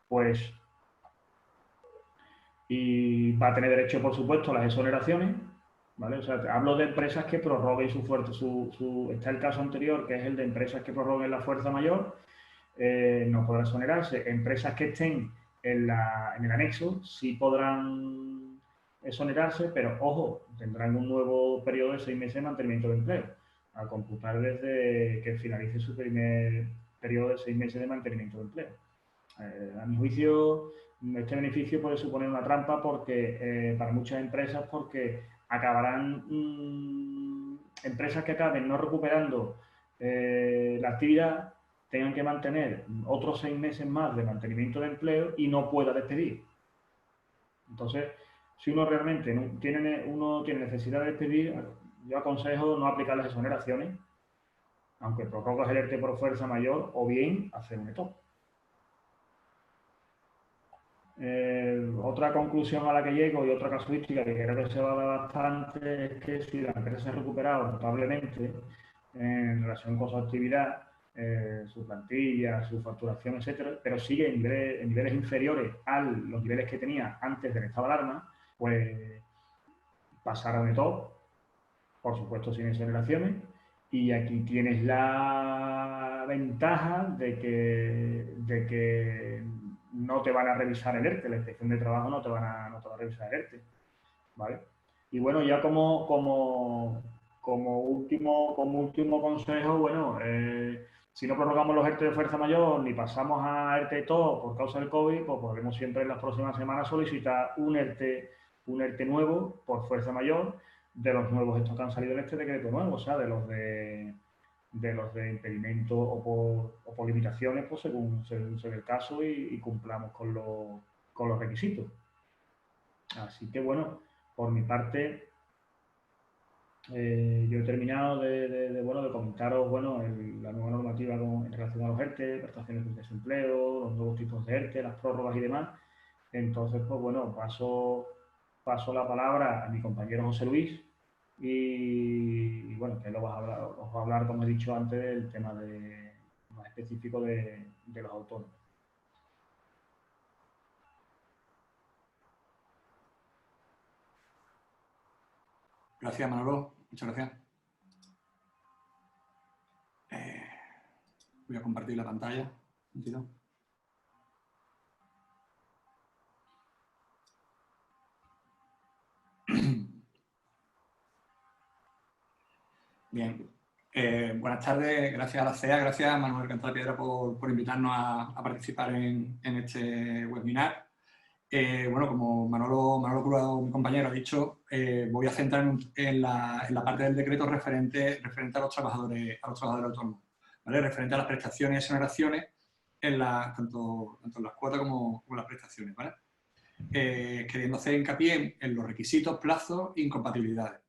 pues y va a tener derecho, por supuesto, a las exoneraciones, ¿vale? O sea, hablo de empresas que prorroguen su fuerza, está el caso anterior, que es el de empresas que prorroguen la fuerza mayor, no podrán exonerarse. Empresas que estén en el anexo sí podrán exonerarse, pero ojo, tendrán un nuevo periodo de 6 meses de mantenimiento de empleo, a computar desde que finalice su primer periodo de 6 meses de mantenimiento de empleo. A mi juicio, este beneficio puede suponer una trampa para muchas empresas, porque acabarán empresas que acaben no recuperando la actividad, tengan que mantener otros 6 meses más de mantenimiento de empleo y no pueda despedir. Entonces, si uno realmente tiene necesidad de despedir, yo aconsejo no aplicar las exoneraciones, aunque prorrogas el ERTE por fuerza mayor, o bien hacer un ETOP. Otra conclusión a la que llego y otra casuística que creo que se va a dar bastante es que si la empresa se ha recuperado notablemente en relación con su actividad, su plantilla, su facturación, etcétera, pero sigue en niveles inferiores a los niveles que tenía antes del estado de alarma, pues pasar a un ETOP, por supuesto sin exoneraciones, y aquí tienes la ventaja de que no te van a revisar el ERTE, la inspección de trabajo no te va a revisar el ERTE, ¿vale? Y bueno, ya como último consejo, bueno, si no prorrogamos los ERTE de fuerza mayor ni pasamos a ERTE todo por causa del COVID, pues podremos siempre en las próximas semanas solicitar un ERTE nuevo por fuerza mayor, de los nuevos estos que han salido en este decreto nuevo, o sea, de los de impedimento o por limitaciones, pues según sea el caso, y cumplamos con los requisitos. Así que bueno, por mi parte, yo he terminado de comentaros la nueva normativa en relación a los ERTE, prestaciones de desempleo, los nuevos tipos de ERTE, las prórrogas y demás. Entonces, pues bueno, paso la palabra a mi compañero José Luis y bueno, que os va a hablar, como he dicho antes, del tema más específico de los autónomos. Gracias, Manolo. Muchas gracias. Voy a compartir la pantalla. Bien. Buenas tardes. Gracias a la CEA, gracias a Manuel Cantalapiedra por invitarnos a participar en este webinar. Bueno, como Manolo Cruz, mi compañero, ha dicho, voy a centrar en la parte del decreto referente a los trabajadores autónomos, ¿vale? Referente a las prestaciones y exoneraciones, tanto en las cuotas como en las prestaciones, ¿vale? Queriendo hacer hincapié en los requisitos, plazos e incompatibilidades.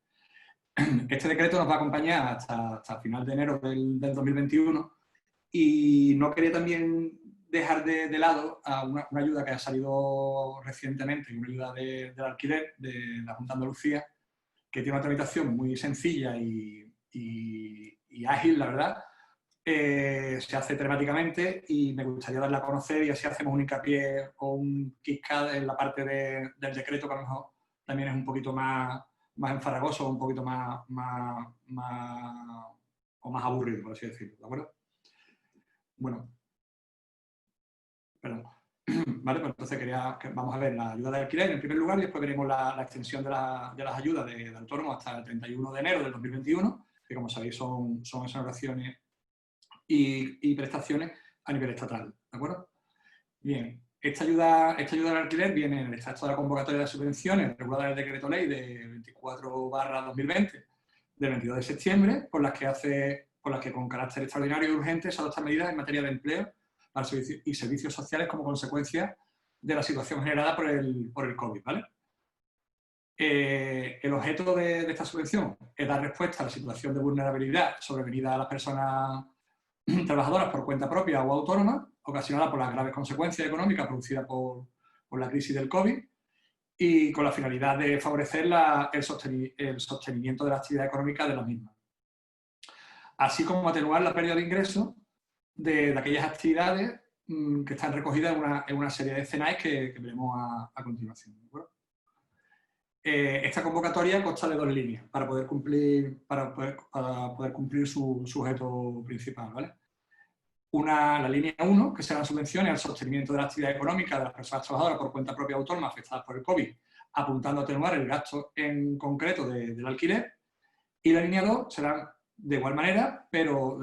Este decreto nos va a acompañar hasta final de enero del 2021 y no quería también dejar de lado a una ayuda que ha salido recientemente, una ayuda del alquiler de la Junta de Andalucía, que tiene una tramitación muy sencilla y ágil, la verdad, se hace telemáticamente y me gustaría darla a conocer y así hacemos un hincapié o un KitKat en la parte del decreto que a lo mejor también es un poquito más enfaragoso, un poquito más aburrido, por así decirlo, ¿de acuerdo? Bueno, perdón. Vale, pues entonces vamos a ver la ayuda de alquiler en primer lugar y después veremos la extensión de las ayudas de autónomos hasta el 31 de enero del 2021, que como sabéis son exoneraciones y prestaciones a nivel estatal, ¿de acuerdo? Bien, esta ayuda al alquiler viene en el extracto de la convocatoria de subvenciones regulada en el decreto ley de 24/2020 del 22 de septiembre, por las que con carácter extraordinario y urgente se adoptan medidas en materia de empleo y servicios sociales como consecuencia de la situación generada por el COVID, ¿vale? El objeto de esta subvención es dar respuesta a la situación de vulnerabilidad sobrevenida a las personas trabajadoras por cuenta propia o autónoma, ocasionada por las graves consecuencias económicas producidas por la crisis del COVID y con la finalidad de favorecer el sostenimiento de la actividad económica de la misma, así como atenuar la pérdida de ingresos de aquellas actividades que están recogidas en una serie de escenarios que veremos a continuación. ¿De acuerdo? Esta convocatoria consta de 2 líneas para poder cumplir su objeto principal, ¿vale? La línea 1, que serán subvenciones al sostenimiento de la actividad económica de las personas trabajadoras por cuenta propia autónoma afectadas por el COVID, apuntando a atenuar el gasto en concreto del alquiler. Y la línea 2 serán de igual manera, pero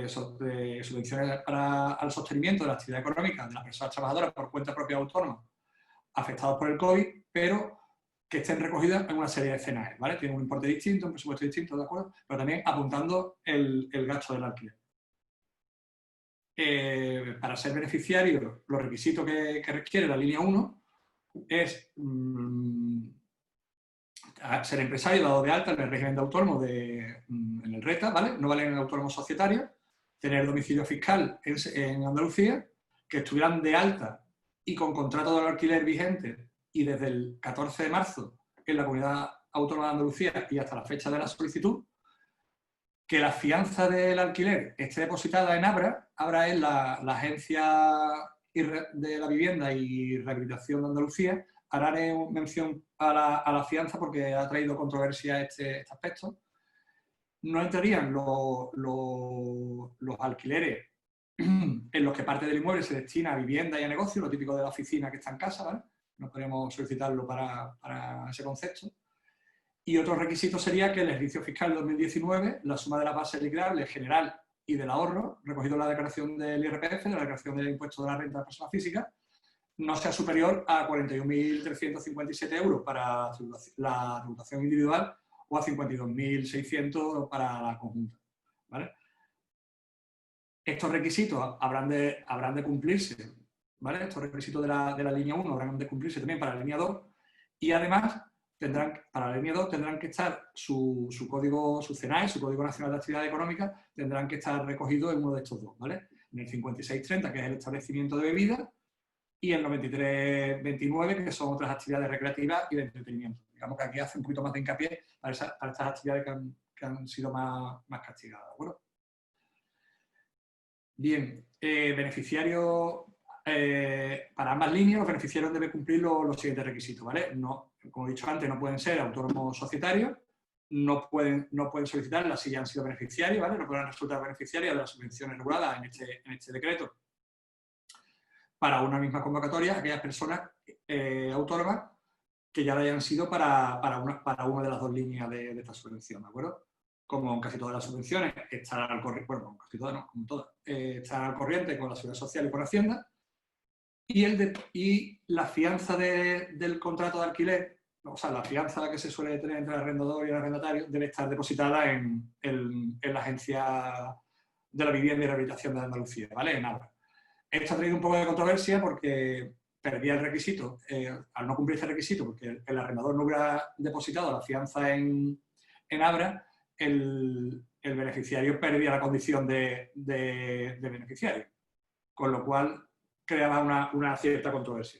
subvenciones al sostenimiento de la actividad económica de las personas trabajadoras por cuenta propia autónoma afectados por el COVID, pero que estén recogidas en una serie de escenarios, ¿vale? Tienen un importe distinto, un presupuesto distinto, ¿de acuerdo? Pero también apuntando el gasto del alquiler. Para ser beneficiario, los requisitos que requiere la línea 1 es ser empresario dado de alta en el régimen de autónomo en el RETA, ¿vale? No valen en el autónomo societario, tener domicilio fiscal en Andalucía, que estuvieran de alta y con contrato de alquiler vigente y desde el 14 de marzo en la Comunidad Autónoma de Andalucía y hasta la fecha de la solicitud, que la fianza del alquiler esté depositada en ABRA. ABRA es la Agencia de la Vivienda y Rehabilitación de Andalucía. Ahora haré mención a la fianza porque ha traído controversia este aspecto. No entrarían los alquileres en los que parte del inmueble se destina a vivienda y a negocio, lo típico de la oficina que está en casa, ¿vale? No podemos solicitarlo para ese concepto. Y otro requisito sería que el ejercicio fiscal de 2019, la suma de la base liquidable general y del ahorro, recogido en la declaración del IRPF, de la declaración del impuesto de la renta de personas físicas, no sea superior a 41.357 euros para la tributación individual o a 52.600 para la conjunta, ¿vale? Estos requisitos habrán de cumplirse, ¿vale? Estos requisitos de la línea 1 habrán de cumplirse también para la línea 2 y además para la línea 2 tendrán que estar su código, su CNAE, su Código Nacional de Actividad Económica, tendrán que estar recogidos en uno de estos dos, ¿vale? En el 5630, que es el establecimiento de bebidas, y el 9329, que son otras actividades recreativas y de entretenimiento. Digamos que aquí hace un poquito más de hincapié para estas actividades que han sido más castigadas, ¿de acuerdo? Bien, para ambas líneas, los beneficiarios deben cumplir los siguientes requisitos, ¿vale? No, como he dicho antes, no pueden ser autónomos societarios, no pueden solicitarlas si ya han sido beneficiarios, ¿vale? No podrán resultar beneficiarios de las subvenciones reguladas en este decreto. Para una misma convocatoria, aquellas personas autónomas que ya lo hayan sido para una de las dos líneas de esta subvención, ¿de acuerdo? Como en casi todas las subvenciones, estar al corriente, bueno, casi todas no, como todas, estar al corriente con la Seguridad Social y con Hacienda, y la fianza del contrato de alquiler, o sea, la fianza que se suele tener entre el arrendador y el arrendatario, debe estar depositada en la Agencia de la Vivienda y Rehabilitación de Andalucía, ¿vale? En ABRA. Esto ha traído un poco de controversia porque perdía el requisito, al no cumplir este requisito, porque el arrendador no hubiera depositado la fianza en ABRA, el beneficiario perdía la condición de beneficiario, con lo cual creaba una cierta controversia.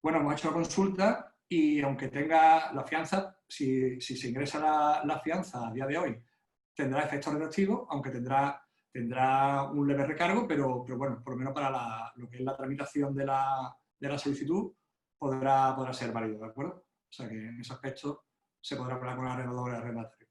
Bueno, hemos hecho la consulta y aunque tenga la fianza, si se ingresa la fianza a día de hoy tendrá efectos retroactivos, aunque tendrá un leve recargo, pero bueno, por lo menos para lo que es la tramitación de la solicitud podrá ser válido, ¿de acuerdo? O sea que en ese aspecto se podrá hablar con la renovadora arrendataria.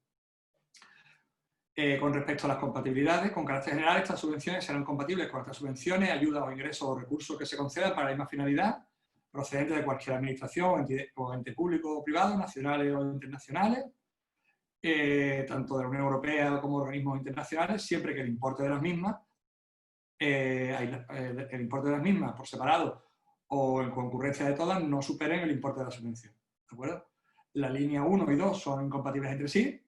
Con respecto a las compatibilidades, con carácter general, estas subvenciones serán compatibles con otras subvenciones, ayudas o ingresos o recursos que se concedan para la misma finalidad, procedentes de cualquier administración o ente público o privado, nacionales o internacionales, tanto de la Unión Europea como organismos internacionales, siempre que el importe de las mismas, el importe de las mismas por separado o en concurrencia de todas, no superen el importe de la subvención. ¿De acuerdo? La línea 1 y 2 son incompatibles entre sí.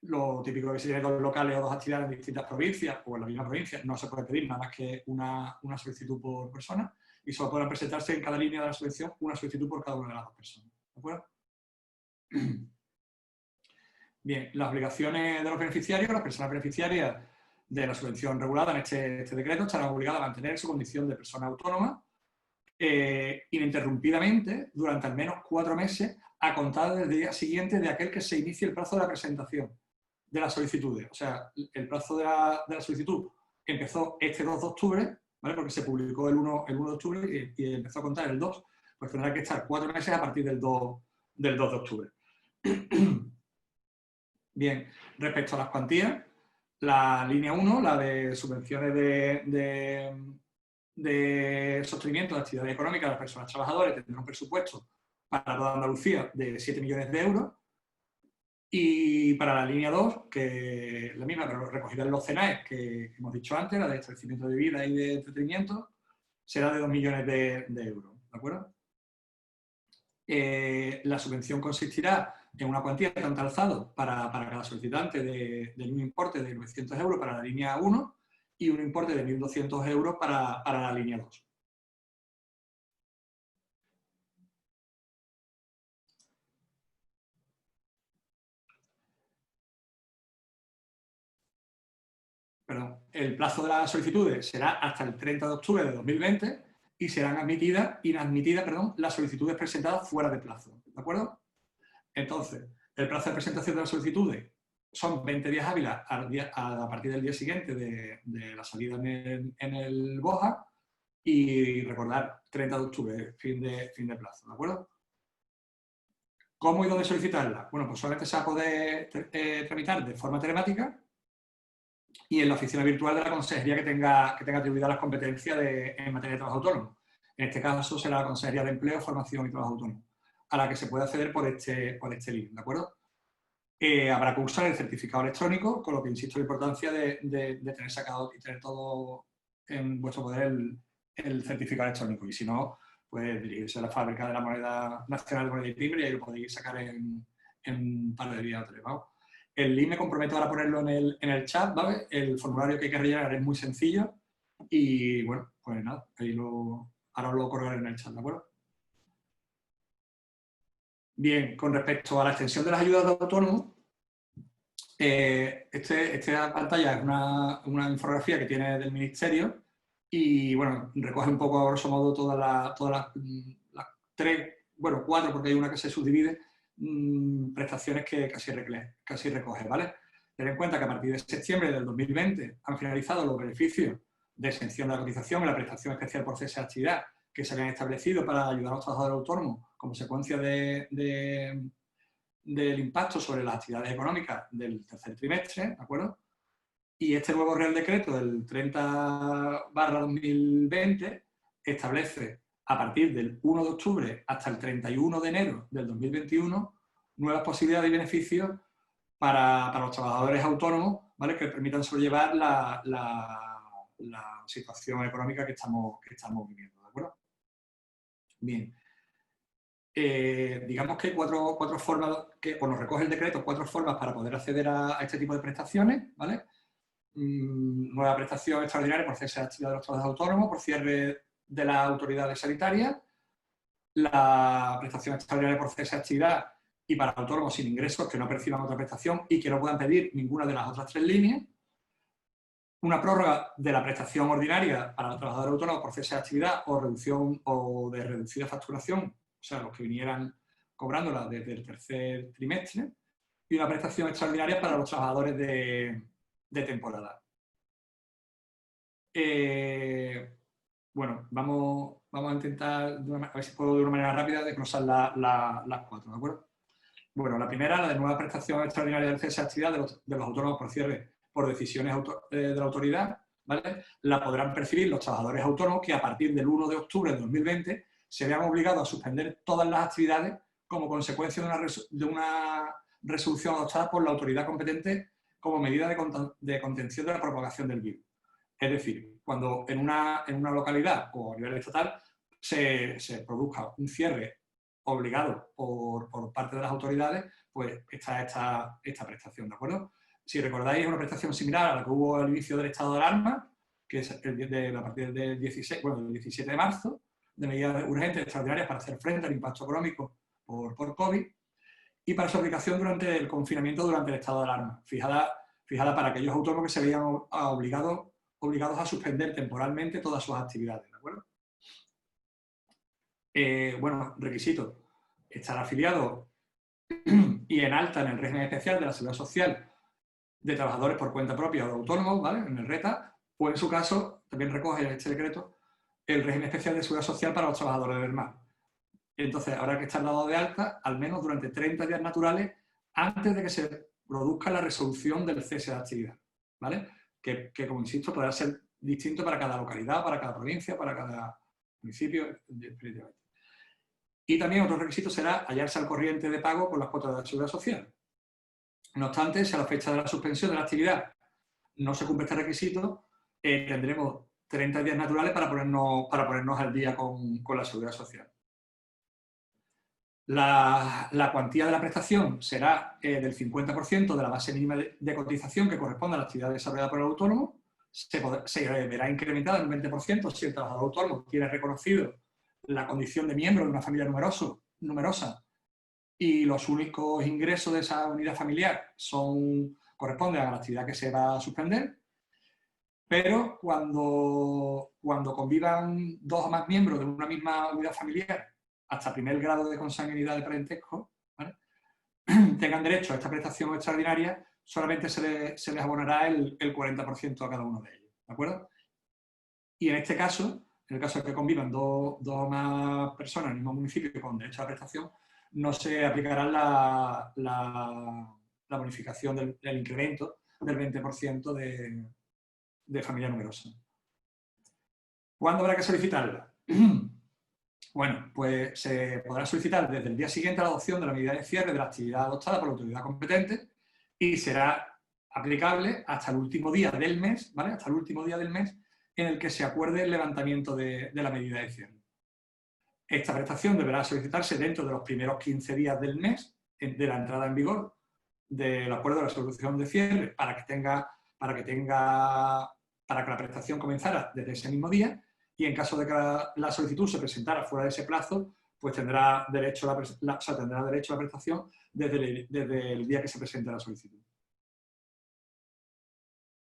Lo típico que si tiene 2 locales o 2 actividades en distintas provincias o en la misma provincia, no se puede pedir nada más que una solicitud por persona y solo podrán presentarse en cada línea de la subvención una solicitud por cada una de las 2 personas. ¿De acuerdo? Bien, las obligaciones de los beneficiarios, las personas beneficiarias de la subvención regulada en este decreto estarán obligadas a mantener su condición de persona autónoma ininterrumpidamente durante al menos 4 meses a contar desde el día siguiente de aquel que se inicie el plazo de la presentación de las solicitudes. O sea, el plazo de la solicitud empezó este 2 de octubre, ¿vale? Porque se publicó el 1 de octubre y empezó a contar el 2, pues tendrá que estar 4 meses a partir del 2 de octubre. Bien, respecto a las cuantías, la línea 1, la de subvenciones de sostenimiento de actividades económicas de las personas trabajadoras, tendrá un presupuesto para toda Andalucía de 7 millones de euros. Y para la línea 2, que es la misma, pero recogida en los CENAE que hemos dicho antes, la de establecimiento de vida y de entretenimiento, será de 2 millones de euros. ¿De acuerdo? La subvención consistirá en una cuantía tanto alzado para cada solicitante de un importe de 900 euros para la línea 1 y un importe de 1.200 euros para la línea 2. Perdón, el plazo de las solicitudes será hasta el 30 de octubre de 2020 y serán inadmitidas las solicitudes presentadas fuera de plazo. ¿De acuerdo? Entonces, el plazo de presentación de las solicitudes son 20 días hábiles a partir del día siguiente de la salida en el BOJA y recordar 30 de octubre, fin de plazo. ¿De acuerdo? ¿Cómo y dónde solicitarla? Bueno, pues solamente se va a poder tramitar de forma telemática y en la oficina virtual de la consejería que tenga atribuidas las competencias en materia de trabajo autónomo. En este caso será la Consejería de Empleo, Formación y Trabajo Autónomo, a la que se puede acceder por este link, ¿de acuerdo? Habrá que usar el certificado electrónico, con lo que insisto en la importancia de tener sacado y tener todo en vuestro poder el certificado electrónico. Y si no, pues dirigirse a la Fábrica de la Moneda Nacional de Moneda y Timbre y ahí lo podéis sacar en un par de días o 3, ¿vamos? El link me comprometo ahora a ponerlo en el chat, ¿vale? El formulario que hay que rellenar es muy sencillo y, bueno, pues nada, ahora os lo colgaré en el chat, ¿de acuerdo? Bien, con respecto a la extensión de las ayudas de autónomos, esta pantalla es una infografía que tiene del Ministerio y, bueno, recoge un poco, a grosso modo, todas las 3, bueno, 4, porque hay una que se subdivide, prestaciones que casi recoge, ¿vale? Ten en cuenta que a partir de septiembre del 2020 han finalizado los beneficios de exención de la cotización y la prestación especial por cese de actividad que se habían establecido para ayudar a los trabajadores autónomos como consecuencia del impacto sobre las actividades económicas del tercer trimestre, ¿de acuerdo? Y este nuevo Real Decreto del 30/2020 establece a partir del 1 de octubre hasta el 31 de enero del 2021 nuevas posibilidades y beneficios para los trabajadores autónomos, ¿vale? Que permitan sobrellevar la situación económica que estamos viviendo, ¿de acuerdo? Bien. Digamos que hay cuatro formas, o nos recoge el decreto, 4 formas para poder acceder a este tipo de prestaciones, ¿vale? Nueva prestación extraordinaria por cese de actividad de los trabajadores autónomos, por cierre de las autoridades sanitarias, la prestación extraordinaria por cese de actividad y para autónomos sin ingresos que no perciban otra prestación y que no puedan pedir ninguna de las otras 3 líneas, una prórroga de la prestación ordinaria para los trabajadores autónomos por cese de actividad o de reducida facturación, o sea, los que vinieran cobrándola desde el tercer trimestre, y una prestación extraordinaria para los trabajadores de temporada. Bueno, vamos a intentar, a ver si puedo de una manera rápida desglosar las cuatro, ¿de acuerdo? Bueno, la primera, la de nueva prestación extraordinaria del cese de actividad de los autónomos por cierre por decisiones de la autoridad, ¿vale? La podrán percibir los trabajadores autónomos que a partir del 1 de octubre de 2020 se vean obligados a suspender todas las actividades como consecuencia de una resolución adoptada por la autoridad competente como medida de contención de la propagación del virus. Es decir, cuando en una localidad o a nivel estatal se produzca un cierre obligado por parte de las autoridades, pues está esta prestación, ¿de acuerdo? Si recordáis, es una prestación similar a la que hubo al inicio del estado de alarma, que es a partir del 17 de marzo, de medidas urgentes extraordinarias para hacer frente al impacto económico por COVID, y para su aplicación durante el confinamiento durante el estado de alarma, fijada para aquellos autónomos que se veían obligados a suspender temporalmente todas sus actividades, ¿de acuerdo? Bueno, requisitos. Estar afiliado y en alta en el régimen especial de la Seguridad Social de trabajadores por cuenta propia o de autónomos, ¿vale? En el RETA, o en su caso, también recoge este decreto, el régimen especial de Seguridad Social para los trabajadores del mar. Entonces, habrá que estar dado de alta al menos durante 30 días naturales antes de que se produzca la resolución del cese de actividad, ¿vale? Que como insisto, podrá ser distinto para cada localidad, para cada provincia, para cada municipio, definitivamente. Y también otro requisito será hallarse al corriente de pago con las cuotas de la Seguridad Social. No obstante, si a la fecha de la suspensión de la actividad no se cumple este requisito, tendremos 30 días naturales para ponernos al día con la Seguridad Social. La cuantía de la prestación será del 50% de la base mínima de cotización que corresponde a la actividad desarrollada por el autónomo. Se verá incrementada en un 20% si el trabajador autónomo tiene reconocido la condición de miembro de una familia numerosa y los únicos ingresos de esa unidad familiar corresponden a la actividad que se va a suspender. Pero cuando convivan dos o más miembros de una misma unidad familiar hasta primer grado de consanguinidad de parentesco, ¿vale? Tengan derecho a esta prestación extraordinaria, solamente se les abonará el 40% a cada uno de ellos, ¿de acuerdo? Y en este caso, en el caso de que convivan dos o más personas en el mismo municipio con derecho a la prestación, no se aplicará la bonificación del incremento del 20% de familia numerosa. ¿Cuándo habrá que solicitarla? Bueno, pues se podrá solicitar desde el día siguiente a la adopción de la medida de cierre de la actividad adoptada por la autoridad competente y será aplicable hasta el último día del mes, ¿vale? Hasta el último día del mes en el que se acuerde el levantamiento de la medida de cierre. Esta prestación deberá solicitarse dentro de los primeros 15 días del mes de la entrada en vigor del acuerdo de resolución de cierre para que la prestación comenzara desde ese mismo día. Y en caso de que la solicitud se presentara fuera de ese plazo, pues tendrá derecho a la prestación desde el día que se presente la solicitud.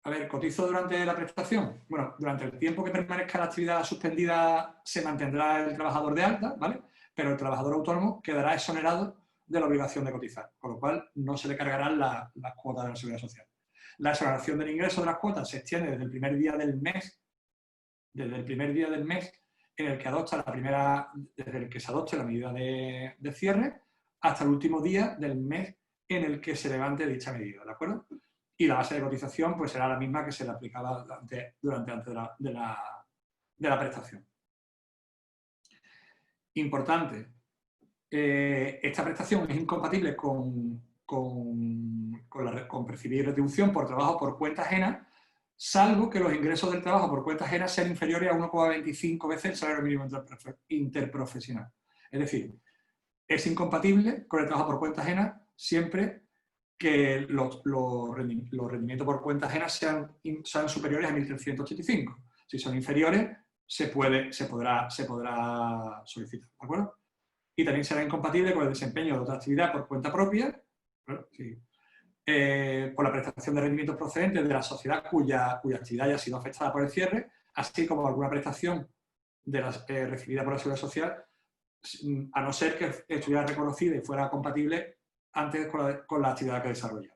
A ver, ¿cotizo durante la prestación? Bueno, durante el tiempo que permanezca la actividad suspendida se mantendrá el trabajador de alta, ¿vale? Pero el trabajador autónomo quedará exonerado de la obligación de cotizar, con lo cual no se le cargarán las cuotas de la Seguridad Social. La exoneración del ingreso de las cuotas se extiende desde el primer día del mes en el que desde el que se adopte la medida de cierre hasta el último día del mes en el que se levante dicha medida, ¿de acuerdo? Y la base de cotización pues será la antes que se le aplicaba durante de la prestación. Importante, esta prestación es incompatible con percibir retribución por trabajo por cuenta ajena, salvo que los ingresos del trabajo por cuenta ajena sean inferiores a 1,25 veces el salario mínimo interprofesional. Es decir, es incompatible con el trabajo por cuenta ajena siempre que los rendimientos por cuenta ajena sean superiores a 1.385. Si son inferiores, se podrá solicitar, ¿de acuerdo? Y también será incompatible con el desempeño de otra actividad por cuenta propia, ¿no? Sí. Por la prestación de rendimientos procedentes de la sociedad cuya actividad haya sido afectada por el cierre, así como alguna prestación recibida por la Seguridad Social, a no ser que estuviera reconocida y fuera compatible antes con la actividad que desarrollaba.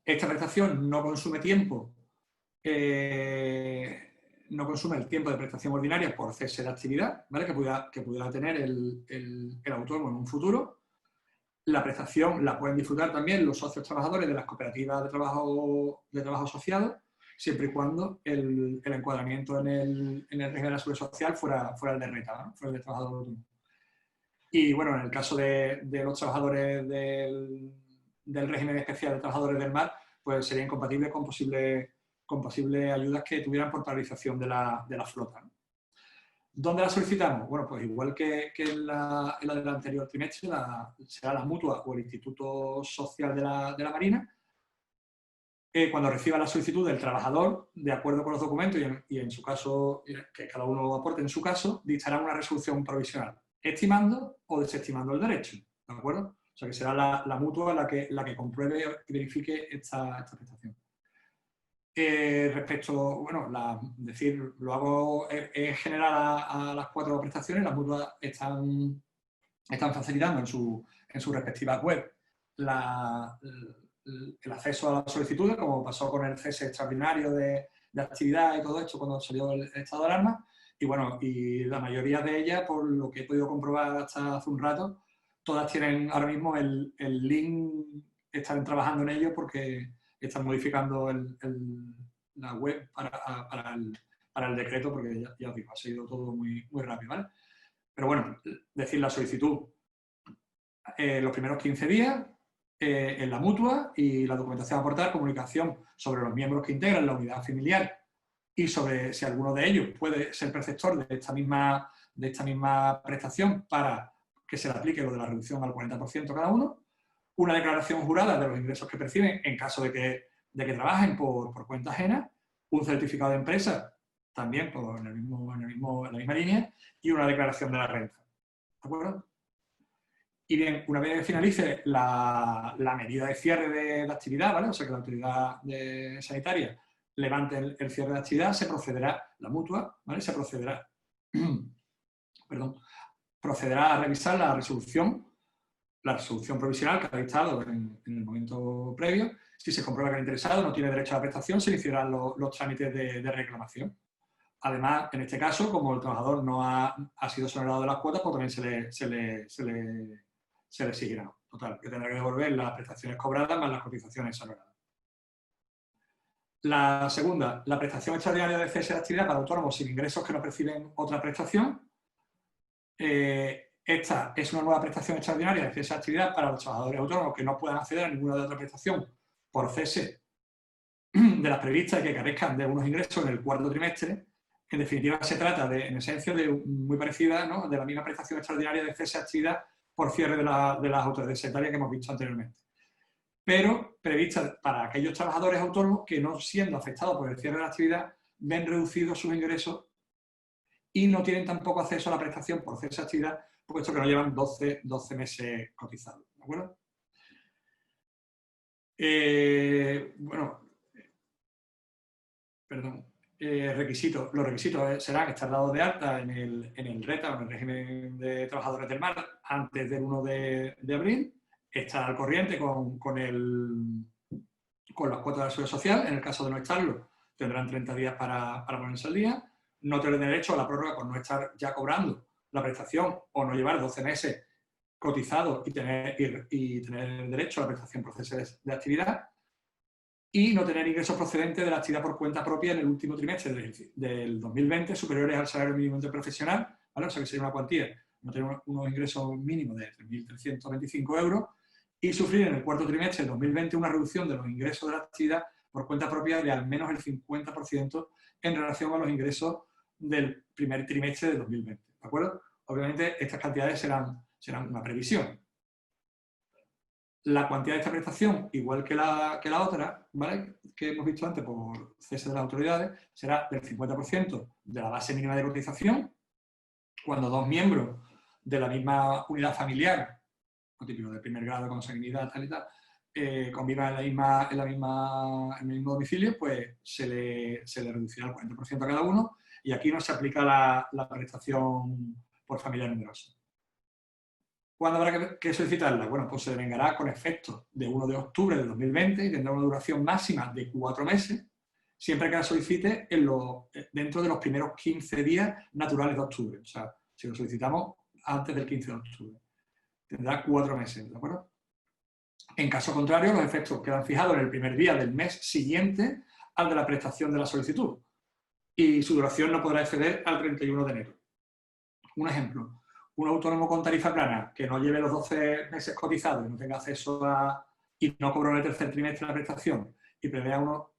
Esta prestación no consume tiempo, no consume el tiempo de prestación ordinaria por cese de actividad, ¿vale? que pudiera tener el autónomo en un futuro. La prestación la pueden disfrutar también los socios trabajadores de las cooperativas de trabajo asociados, siempre y cuando el encuadramiento en el régimen de la seguridad social fuera el de reta, ¿no? Fuera el de trabajador autónomo. Y bueno, en el caso de los trabajadores del régimen especial de trabajadores del mar, pues sería incompatible con posibles ayudas que tuvieran por paralización de la flota, ¿no? ¿Dónde la solicitamos? Bueno, pues igual que en la del anterior trimestre, será la Mutua o el Instituto Social de la Marina. Cuando reciba la solicitud del trabajador, de acuerdo con los documentos y en su caso, que cada uno aporte en su caso, dictará una resolución provisional, estimando o desestimando el derecho, ¿de acuerdo? O sea, que será la Mutua la que compruebe y verifique esta prestación. Respecto, bueno, lo hago en general a las 4 prestaciones, las mutuas están facilitando en su respectiva web el acceso a las solicitudes, como pasó con el cese extraordinario de actividad y todo esto cuando salió el estado de alarma. Y bueno, y la mayoría de ellas, por lo que he podido comprobar hasta hace un rato, todas tienen ahora mismo el link, están trabajando en ello porque están modificando la web para el decreto, porque ya os digo, ha sido todo muy, muy rápido, ¿vale? Pero bueno, decir la solicitud los primeros 15 días en la mutua y la documentación a aportar, comunicación sobre los miembros que integran la unidad familiar y sobre si alguno de ellos puede ser perceptor de esta misma prestación para que se le aplique lo de la reducción al 40% cada uno, una declaración jurada de los ingresos que perciben en caso de que trabajen por cuenta ajena, un certificado de empresa también en la misma línea y una declaración de la renta. ¿De acuerdo? Y bien, una vez que finalice la medida de cierre de actividad, ¿vale? O sea, que la autoridad sanitaria levante el cierre de actividad, se procederá, la mutua, ¿vale? Se procederá, procederá a revisar la resolución provisional que ha dictado en el momento previo. Si se comprueba que el interesado no tiene derecho a la prestación, se iniciarán los trámites de reclamación. Además, en este caso, como el trabajador no ha sido exonerado de las cuotas, pues también se le exigirá. Total, que tendrá que devolver las prestaciones cobradas más las cotizaciones exoneradas. La segunda, la prestación extraordinaria de cese de actividad para autónomos sin ingresos que no perciben otra prestación. Esta es una nueva prestación extraordinaria de cese de actividad para los trabajadores autónomos que no puedan acceder a ninguna de otra prestación por cese de las previstas y que carezcan de unos ingresos en el cuarto trimestre. En definitiva, se trata, en esencia, muy parecida, ¿no?, de la misma prestación extraordinaria de cese de actividad por cierre de las autoridades sanitarias que hemos visto anteriormente. Pero prevista para aquellos trabajadores autónomos que, no siendo afectados por el cierre de la actividad, ven reducidos sus ingresos y no tienen tampoco acceso a la prestación por cese de actividad, puesto que no llevan 12 meses cotizados. ¿De acuerdo? Los requisitos serán estar dados de alta en el RETA, en el régimen de trabajadores del mar, antes del 1 de abril, estar al corriente con las cuotas de la seguridad social. En el caso de no estarlo, tendrán 30 días para ponerse al día. No tener derecho a la prórroga por no estar ya cobrando la prestación o no llevar 12 meses cotizados y tener derecho a la prestación por cese de actividad. Y no tener ingresos procedentes de la actividad por cuenta propia en el último trimestre del 2020 superiores al salario mínimo interprofesional, ¿vale? O sea, que sería una cuantía, no tener unos ingresos mínimos de 3.325 euros y sufrir en el cuarto trimestre del 2020 una reducción de los ingresos de la actividad por cuenta propia de al menos el 50% en relación a los ingresos del primer trimestre del 2020, ¿de acuerdo? Obviamente, estas cantidades serán una previsión. La cuantía de esta prestación, igual que la otra, ¿vale?, que hemos visto antes por cese de las autoridades, será del 50% de la base mínima de cotización cuando dos miembros de la misma unidad familiar, o típico de primer grado, consanguinidad, tal y tal, convivan en el mismo domicilio, pues se le reducirá el 40% a cada uno y aquí no se aplica la prestación por familia numerosa. ¿Cuándo habrá que solicitarla? Bueno, pues se devengará con efecto de 1 de octubre de 2020 y tendrá una duración máxima de 4 meses, siempre que la solicite dentro de los primeros 15 días naturales de octubre. O sea, si lo solicitamos antes del 15 de octubre. Tendrá 4 meses, ¿de acuerdo? En caso contrario, los efectos quedan fijados en el primer día del mes siguiente al de la prestación de la solicitud y su duración no podrá exceder al 31 de enero. Un ejemplo, un autónomo con tarifa plana que no lleve los 12 meses cotizados y no tenga acceso y no cobró en el tercer trimestre la prestación y prevea no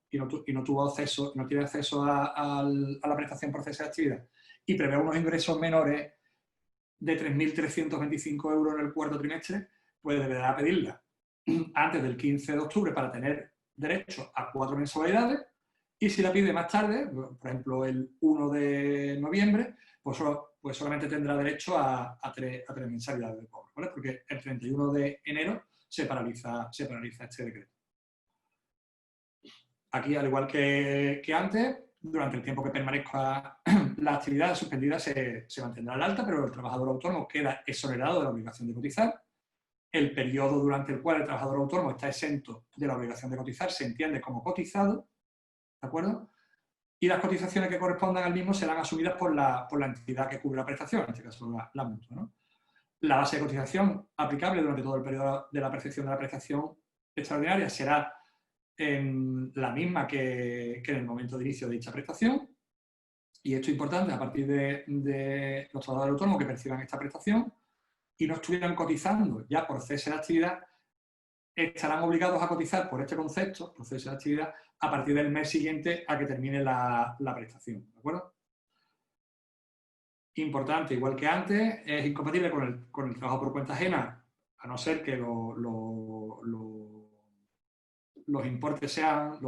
tuvo acceso, no tiene acceso a la prestación por cese de actividad y prevé unos ingresos menores de 3.325 euros en el cuarto trimestre, pues deberá pedirla antes del 15 de octubre para tener derecho a 4 mensualidades y si la pide más tarde, por ejemplo el 1 de noviembre, pues solamente tendrá derecho a 3 mensualidades de cobro, ¿vale? Porque el 31 de enero se paraliza este decreto. Aquí, al igual que antes, durante el tiempo que permanezca la actividad suspendida se mantendrá el alta, pero el trabajador autónomo queda exonerado de la obligación de cotizar. El periodo durante el cual el trabajador autónomo está exento de la obligación de cotizar se entiende como cotizado, ¿de acuerdo? Y las cotizaciones que correspondan al mismo serán asumidas por la entidad que cubre la prestación, en este caso la mutua, ¿no? La base de cotización aplicable durante todo el periodo de la percepción de la prestación extraordinaria será la misma que en el momento de inicio de dicha prestación. Y esto es importante a partir de los trabajadores autónomos que perciban esta prestación y no estuvieran cotizando ya por cese de actividad, estarán obligados a cotizar por este concepto, por cese de actividad, a partir del mes siguiente a que termine la prestación, ¿de acuerdo? Importante, igual que antes, es incompatible con el trabajo por cuenta ajena, a no ser que los importes sean,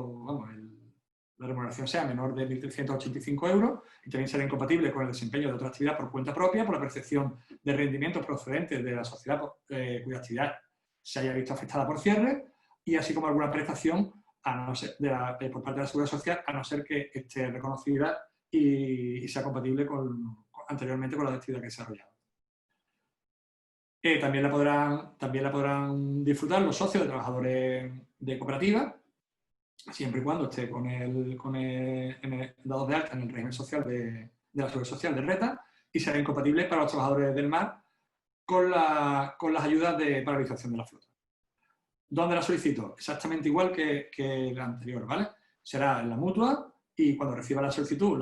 la remuneración sea menor de 1.385 euros y también será incompatible con el desempeño de otra actividad por cuenta propia por la percepción de rendimientos procedentes de la sociedad cuya actividad se haya visto afectada por cierre y así como alguna prestación a no ser por parte de la Seguridad Social, a no ser que esté reconocida y sea compatible anteriormente con la actividad que se ha desarrollado. También la podrán disfrutar los socios de trabajadores de cooperativa, siempre y cuando esté dados de alta en el régimen social de la Seguridad Social de RETA y será incompatible para los trabajadores del mar con las ayudas de paralización de la flota. ¿Dónde la solicito? Exactamente igual que la anterior, ¿vale? Será en la mutua y cuando reciba la solicitud,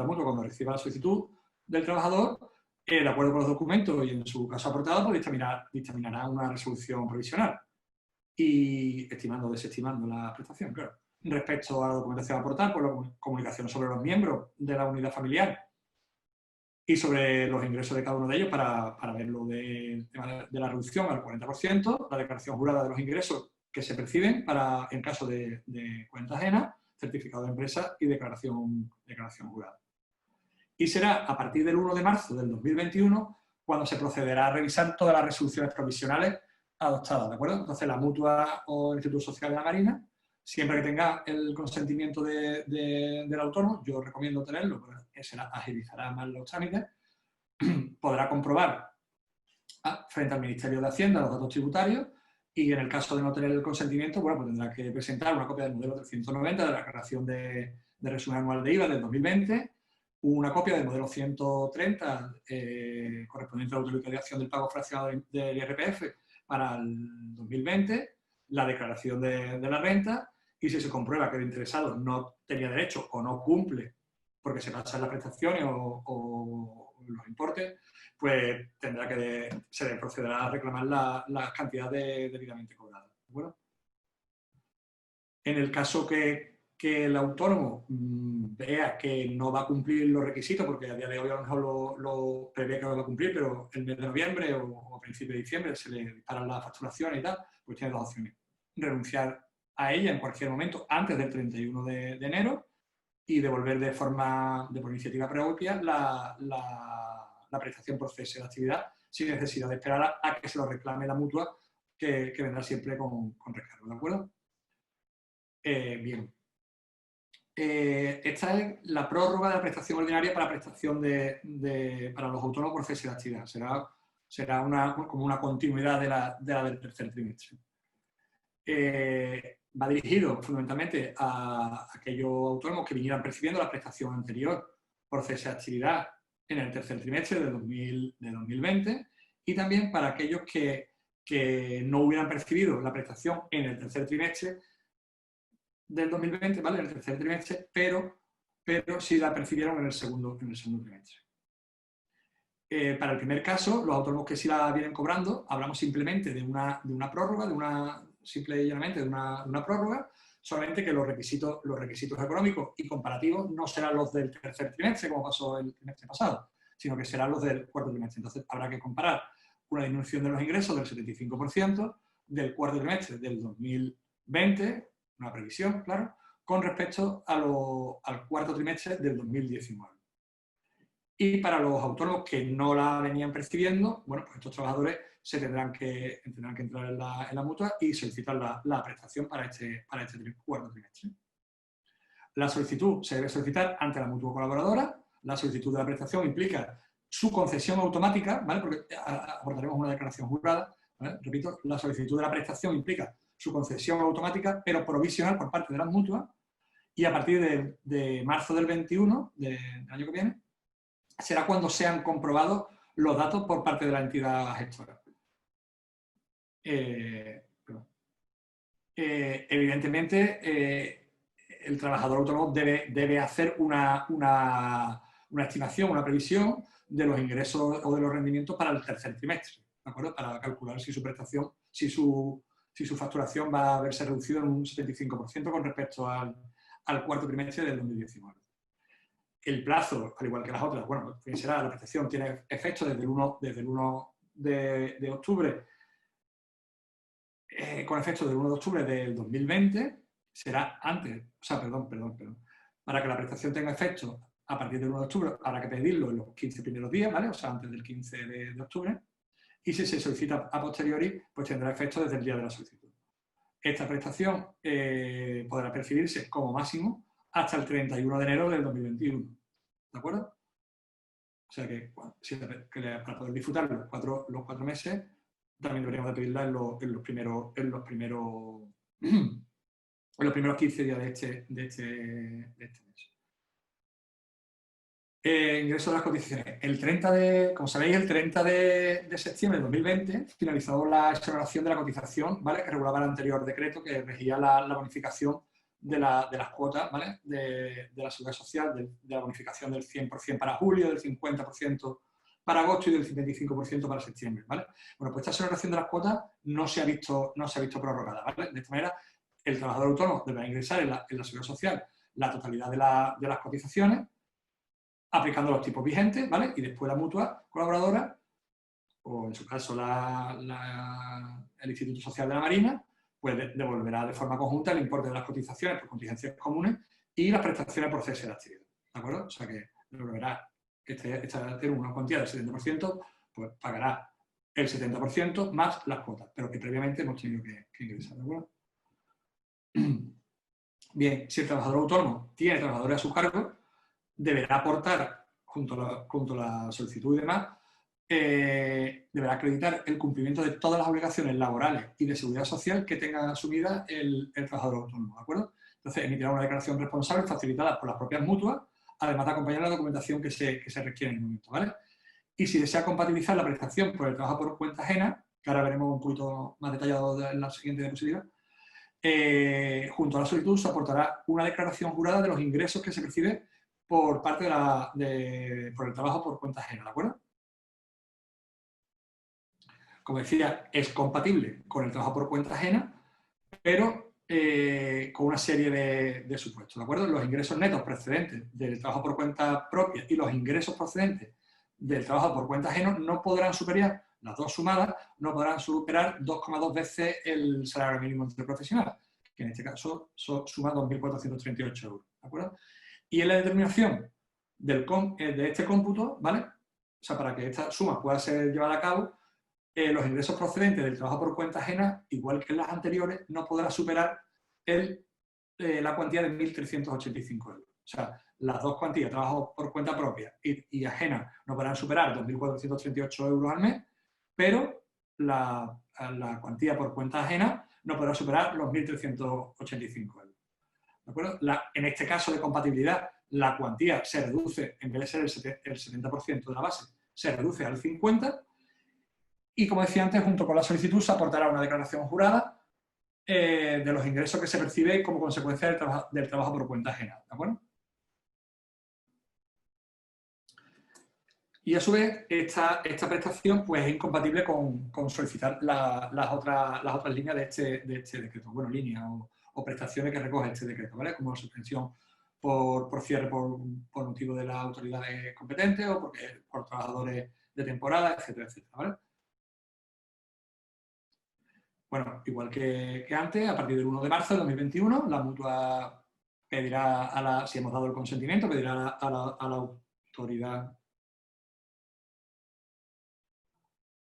del trabajador, de acuerdo con los documentos y en su caso aportado, pues dictaminará una resolución provisional y estimando o desestimando la prestación, claro. Respecto a la documentación a aportar, pues la comunicación sobre los miembros de la unidad familiar y sobre los ingresos de cada uno de ellos para verlo de la reducción al 40%, la declaración jurada de los ingresos que se perciben en caso de cuenta ajena, certificado de empresa y declaración jurada. Y será a partir del 1 de marzo del 2021 cuando se procederá a revisar todas las resoluciones provisionales adoptadas, ¿de acuerdo? Entonces, la mutua o el Instituto Social de la Marina, siempre que tenga el consentimiento del autónomo, yo recomiendo tenerlo, porque se agilizará más los trámites, podrá comprobar frente al Ministerio de Hacienda los datos tributarios y en el caso de no tener el consentimiento, bueno, pues tendrá que presentar una copia del modelo 390 de la declaración de resumen anual de IVA del 2020, una copia del modelo 130 correspondiente a la autorización del pago fraccionado del IRPF para el 2020, la declaración de la renta y si se comprueba que el interesado no tenía derecho o no cumple porque se pasan las prestaciones o los importes, pues se procederá a reclamar las cantidades debidamente cobradas. Bueno, en el caso que el autónomo vea que no va a cumplir los requisitos, porque a día de hoy a lo mejor lo prevé que lo va a cumplir, pero el mes de noviembre o a principios de diciembre se le disparan las facturaciones y tal, pues tiene dos opciones. Renunciar a ella en cualquier momento antes del 31 de enero y devolver por iniciativa propia la prestación por cese de actividad sin necesidad de esperar a que se lo reclame la mutua, que vendrá siempre con recargo, ¿de acuerdo? Bien. Esta es la prórroga de la prestación ordinaria para prestación para los autónomos por cese de actividad. Será Será como una continuidad de la del tercer trimestre. Va dirigido fundamentalmente a aquellos autónomos que vinieran percibiendo la prestación anterior por cese de actividad en el tercer trimestre de 2020 y también para aquellos que no hubieran percibido la prestación en el tercer trimestre del 2020, ¿vale? En el tercer trimestre, pero sí la percibieron en el segundo trimestre. Para el primer caso, los autónomos que sí la vienen cobrando, hablamos simplemente de una prórroga, simple y llanamente de una prórroga, solamente que los requisitos económicos y comparativos no serán los del tercer trimestre, como pasó el trimestre pasado, sino que serán los del cuarto trimestre. Entonces, habrá que comparar una disminución de los ingresos del 75% del cuarto trimestre del 2020, una previsión, claro, con respecto al cuarto trimestre del 2019. Y para los autónomos que no la venían percibiendo, bueno, pues estos trabajadores tendrán que entrar en la mutua y solicitar la prestación para este cuarto trimestre. La solicitud se debe solicitar ante la mutua colaboradora. La solicitud de la prestación implica su concesión automática, ¿vale? Porque abordaremos una declaración jurada, ¿vale? Repito, la solicitud de la prestación implica su concesión automática, pero provisional por parte de las mutuas, y a partir de marzo del 21, del año que viene, será cuando sean comprobados los datos por parte de la entidad gestora. Evidentemente, el trabajador autónomo debe hacer una estimación, una previsión de los ingresos o de los rendimientos para el tercer trimestre, ¿de acuerdo? Para calcular si su prestación, si su facturación va a verse reducida en un 75% con respecto al cuarto trimestre del 2019. El plazo, al igual que las otras, bueno, será la prestación tiene efecto desde el 1 de octubre, con efecto del 1 de octubre del 2020, será antes, o sea, perdón. Para que la prestación tenga efecto a partir del 1 de octubre, habrá que pedirlo en los 15 primeros días, ¿vale? O sea, antes del 15 de octubre. Y si se solicita a posteriori, pues tendrá efecto desde el día de la solicitud. Esta prestación podrá percibirse como máximo hasta el 31 de enero del 2021. ¿De acuerdo? O sea que, bueno, para poder disfrutar los cuatro meses, también deberíamos de pedirla en los primeros 15 días de este mes. Ingreso de las cotizaciones. Como sabéis, el 30 de septiembre de 2020 finalizó la exoneración de la cotización, ¿vale? Que regulaba el anterior decreto que regía la bonificación de las cuotas, ¿vale? de la seguridad social, de la bonificación del 100% para julio, del 50% para agosto y del 75% para septiembre, ¿vale? Bueno, pues esta exoneración de las cuotas no se ha visto prorrogada, ¿vale? De esta manera, el trabajador autónomo deberá ingresar en la seguridad social la totalidad de las cotizaciones, aplicando los tipos vigentes, ¿vale? Y después la mutua colaboradora, o en su caso el Instituto Social de la Marina, pues devolverá de forma conjunta el importe de las cotizaciones por contingencias comunes y las prestaciones por cese de actividad, ¿de acuerdo? O sea que devolverá tiene una cuantía del 70%, pues pagará el 70% más las cuotas, pero que previamente hemos tenido que ingresar, ¿de acuerdo? Bien, si el trabajador autónomo tiene trabajadores a su cargo, deberá aportar, junto a la solicitud y demás, deberá acreditar el cumplimiento de todas las obligaciones laborales y de seguridad social que tenga asumida el trabajador autónomo, ¿de acuerdo? Entonces, emitirá una declaración responsable facilitada por las propias mutuas, además de acompañar la documentación que se requiere en el momento, ¿vale? Y si desea compatibilizar la prestación por el trabajo por cuenta ajena, que ahora veremos un poquito más detallado en la siguiente diapositiva, junto a la solicitud se aportará una declaración jurada de los ingresos que se percibe por parte por el trabajo por cuenta ajena, ¿de acuerdo? Como decía, es compatible con el trabajo por cuenta ajena, pero con una serie de supuestos, ¿de acuerdo? Los ingresos netos procedentes del trabajo por cuenta propia y los ingresos procedentes del trabajo por cuenta ajena no podrán superar, las dos sumadas, no podrán superar 2,2 veces el salario mínimo interprofesional, que en este caso suma 2.438 euros, ¿de acuerdo? Y en la determinación de este cómputo, ¿vale? O sea, para que esta suma pueda ser llevada a cabo, los ingresos procedentes del trabajo por cuenta ajena, igual que en las anteriores, no podrá superar la cuantía de 1.385 euros. O sea, las dos cuantías, trabajo por cuenta propia y ajena, no podrán superar 2.438 euros al mes, pero la cuantía por cuenta ajena no podrá superar los 1.385 euros. ¿De acuerdo? En este caso de compatibilidad, la cuantía se reduce, en vez de ser el 70% de la base, se reduce al 50%, y como decía antes, junto con la solicitud se aportará una declaración jurada de los ingresos que se percibe como consecuencia del trabajo por cuenta ajena. ¿De acuerdo? Y a su vez, esta prestación pues, es incompatible con solicitar las otras líneas de este decreto. Bueno, líneas o prestaciones que recoge este decreto, ¿vale? Como suspensión por cierre por motivo de las autoridades competentes o por trabajadores de temporada, etcétera, etcétera, ¿vale? Bueno, igual que antes, a partir del 1 de marzo de 2021, la mutua pedirá si hemos dado el consentimiento, pedirá a la autoridad.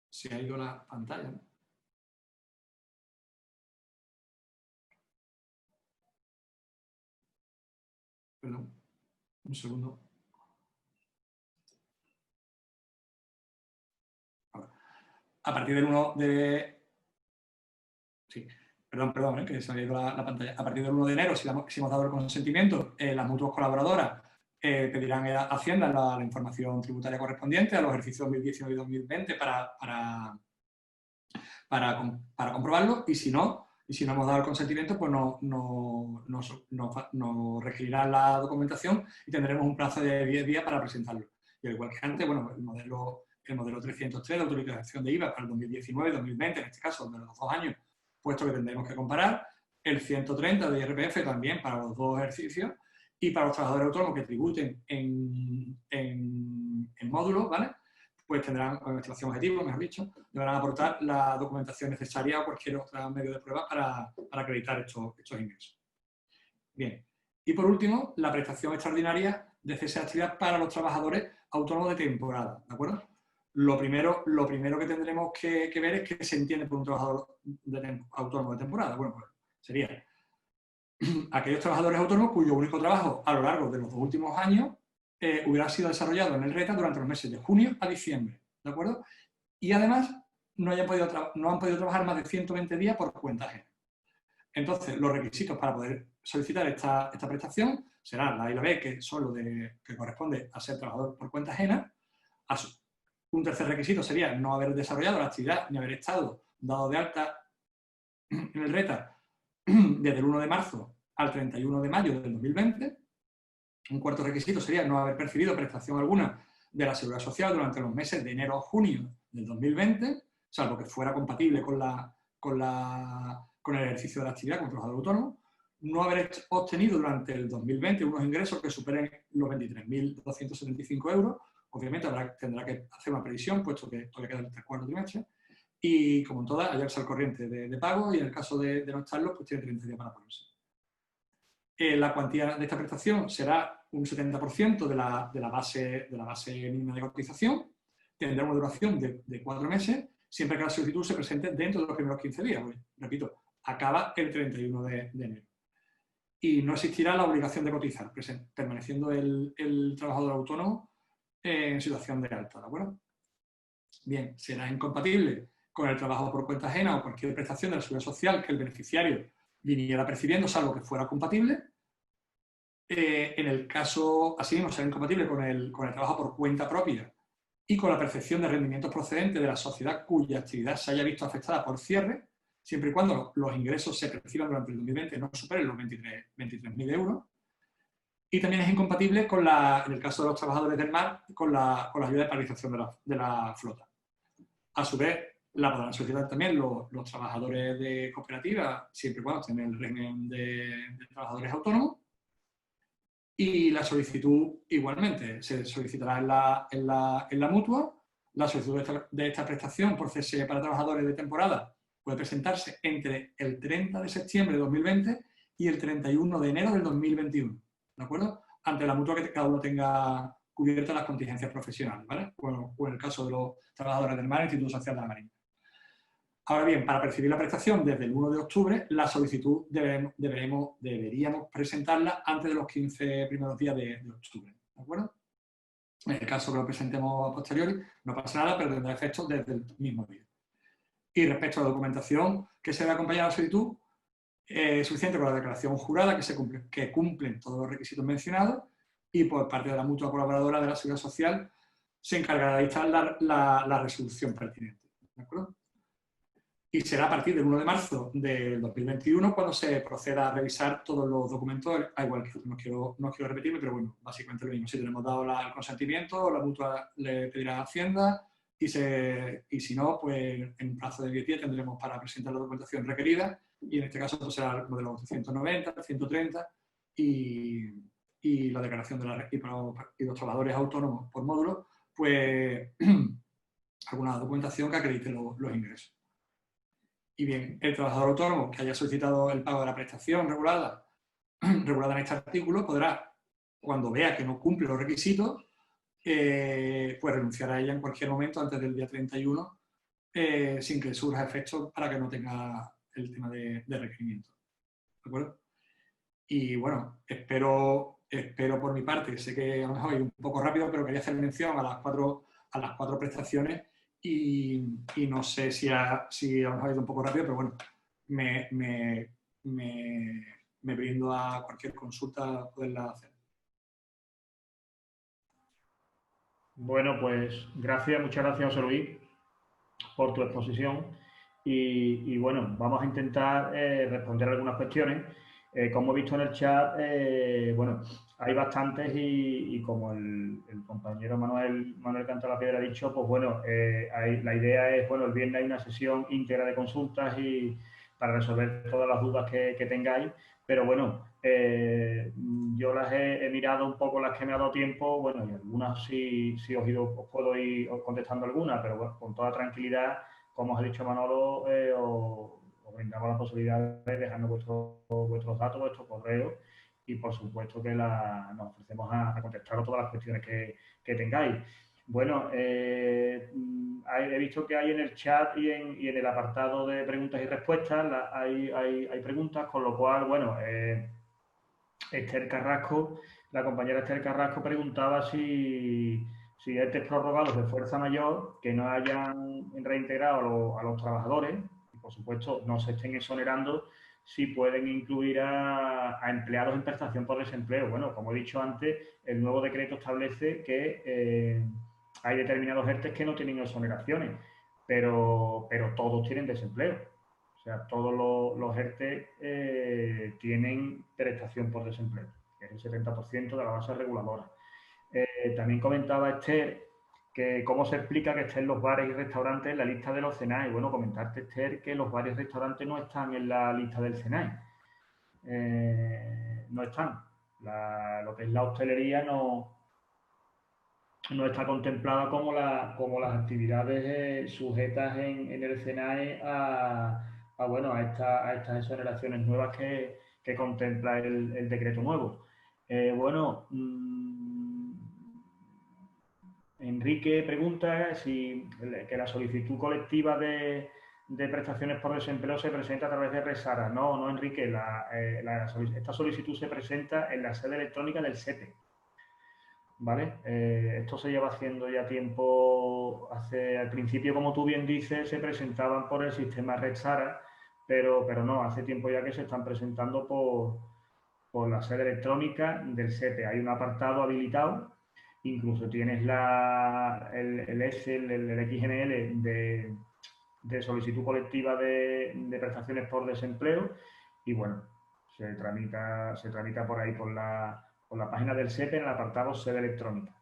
Se ha ido la pantalla, ¿no? Perdón, un segundo. A partir del 1 de... Sí, perdón, que se me ha ido la pantalla. A partir del 1 de enero, si hemos dado el consentimiento, las mutuas colaboradoras pedirán a Hacienda la información tributaria correspondiente a los ejercicios 2019 y 2020 para comprobarlo, y si no hemos dado el consentimiento, pues nos requerirán la documentación y tendremos un plazo de 10 días para presentarlo. Y al igual que antes, bueno, el modelo 303 de autorización de IVA para el 2019 y 2020, en este caso, de los 2 años, puesto que tendremos que comparar, el 130 de IRPF también para los 2 ejercicios, y para los trabajadores autónomos que tributen en módulos, ¿vale? Pues tendrán, con estimación objetiva, mejor dicho, deberán aportar la documentación necesaria o cualquier otro medio de prueba para acreditar estos ingresos. Bien. Y por último, la prestación extraordinaria de cese de actividad para los trabajadores autónomos de temporada, ¿de acuerdo? Lo primero que tendremos que ver es qué se entiende por un trabajador autónomo de temporada. Bueno, pues sería aquellos trabajadores autónomos cuyo único trabajo a lo largo de los 2 últimos años hubiera sido desarrollado en el RETA durante los meses de junio a diciembre, ¿de acuerdo? Y además no han podido trabajar más de 120 días por cuenta ajena. Entonces, los requisitos para poder solicitar esta prestación serán la A y la B, que son los que corresponde a ser trabajador por cuenta ajena. Un tercer requisito sería no haber desarrollado la actividad ni haber estado dado de alta en el RETA desde el 1 de marzo al 31 de mayo del 2020. Un cuarto requisito sería no haber percibido prestación alguna de la Seguridad Social durante los meses de enero a junio del 2020, salvo que fuera compatible con el ejercicio de la actividad como trabajador autónomo. No haber obtenido durante el 2020 unos ingresos que superen los 23.275 euros. Obviamente tendrá que hacer una previsión, puesto que todavía quedan 3/4 trimestres. Y, como en todas, hallarse al corriente de pago, y en el caso de no estarlo, pues tiene 30 días para ponerse. La cuantía de esta prestación será un 70% de la base mínima de cotización. Tendrá una duración de 4 meses, siempre que la solicitud se presente dentro de los primeros 15 días. Pues, repito, acaba el 31 de enero. Y no existirá la obligación de cotizar, permaneciendo el trabajador autónomo en situación de alta, ¿de acuerdo? Bien, será incompatible con el trabajo por cuenta ajena o cualquier prestación de la Seguridad Social que el beneficiario viniera percibiendo, salvo que fuera compatible. En el caso, asimismo, será incompatible con el trabajo por cuenta propia y con la percepción de rendimientos procedentes de la sociedad cuya actividad se haya visto afectada por cierre, siempre y cuando los ingresos se perciban durante el 2020 no superen los 23.000 euros. Y también es incompatible en el caso de los trabajadores del mar, con la ayuda de paralización de la flota. A su vez, la podrán solicitar también los trabajadores de cooperativa, siempre y cuando estén en el régimen de trabajadores autónomos. Y la solicitud, igualmente, se solicitará en la mutua. La solicitud de esta prestación por cese para trabajadores de temporada puede presentarse entre el 30 de septiembre de 2020 y el 31 de enero del 2021, ¿de acuerdo? Ante la mutua que cada uno tenga cubiertas las contingencias profesionales, ¿vale? O en el caso de los trabajadores del mar, el Instituto Social de la Marina. Ahora bien, para percibir la prestación desde el 1 de octubre, la solicitud deberíamos presentarla antes de los 15 primeros días de octubre, ¿de acuerdo? En el caso que lo presentemos a posteriori, no pasa nada, pero tendrá efectos desde el mismo día. Y respecto a la documentación que se debe acompañar a la solicitud, es suficiente con la declaración jurada que cumplen todos los requisitos mencionados y por parte de la mutua colaboradora de la Seguridad Social se encargará de dictar la resolución pertinente. ¿De acuerdo? Y será a partir del 1 de marzo del 2021 cuando se proceda a revisar todos los documentos, a igual que no quiero repetirme, pero bueno, básicamente lo mismo. Si tenemos dado el consentimiento, la mutua le pedirá a Hacienda y si no, pues en un plazo de 10 días tendremos para presentar la documentación requerida y en este caso pues, será el modelo 190, 130 y la declaración y los trabajadores autónomos por módulo, pues alguna documentación que acredite los ingresos. Y bien, el trabajador autónomo que haya solicitado el pago de la prestación regulada en este artículo podrá, cuando vea que no cumple los requisitos, pues renunciar a ella en cualquier momento antes del día 31 sin que surja efectos para que no tenga el tema de requerimiento. ¿De acuerdo? Y bueno, espero por mi parte, sé que a lo mejor es un poco rápido, pero quería hacer mención a las cuatro prestaciones y no sé si a lo mejor ha ido un poco rápido, pero bueno, me brindo a cualquier consulta poderla hacer. Bueno, pues muchas gracias, José Luis, por tu exposición. Y bueno, vamos a intentar responder algunas cuestiones. Como he visto en el chat, bueno, hay bastantes y como el compañero Manuel Cantalapiedra ha dicho, pues bueno, la idea es, bueno, el viernes hay una sesión íntegra de consultas y para resolver todas las dudas que tengáis, pero bueno, yo las he mirado un poco las que me ha dado tiempo, bueno, y algunas sí os puedo ir contestando algunas, pero bueno, con toda tranquilidad, como os ha dicho Manolo, os brindamos la posibilidad de dejarnos vuestros datos, vuestro correo y por supuesto que nos ofrecemos a contestar todas las cuestiones que tengáis. Bueno, he visto que hay en el chat y en el apartado de preguntas y respuestas hay preguntas, con lo cual, bueno, Esther Carrasco, la compañera Esther Carrasco preguntaba si ERTEs prorrogados de fuerza mayor que no hayan reintegrado a los trabajadores, y por supuesto no se estén exonerando, si pueden incluir a empleados en prestación por desempleo. Bueno, como he dicho antes, el nuevo decreto establece que hay determinados ERTEs que no tienen exoneraciones, pero todos tienen desempleo. O sea, todos los ERTE tienen prestación por desempleo, que es el 70% de la base reguladora. También comentaba Esther que cómo se explica que estén los bares y restaurantes en la lista de los CENAE. Bueno, comentarte, Esther, que los bares y restaurantes no están en la lista del CENAE. No están. Lo que es la hostelería no está contemplada como las actividades sujetas en el CENAE a estas exoneraciones nuevas que contempla el decreto nuevo. Enrique pregunta que la solicitud colectiva de prestaciones por desempleo se presenta a través de Resara. No, Enrique, esta solicitud se presenta en la sede electrónica del SEPE. ¿Vale? Esto se lleva haciendo ya tiempo. Al principio, como tú bien dices, se presentaban por el sistema Resara, pero no, hace tiempo ya que se están presentando por la sede electrónica del SEPE. Hay un apartado habilitado, incluso tienes el Excel, el XML de solicitud colectiva de prestaciones por desempleo y bueno, se tramita por ahí por la página del SEPE en el apartado sede electrónica.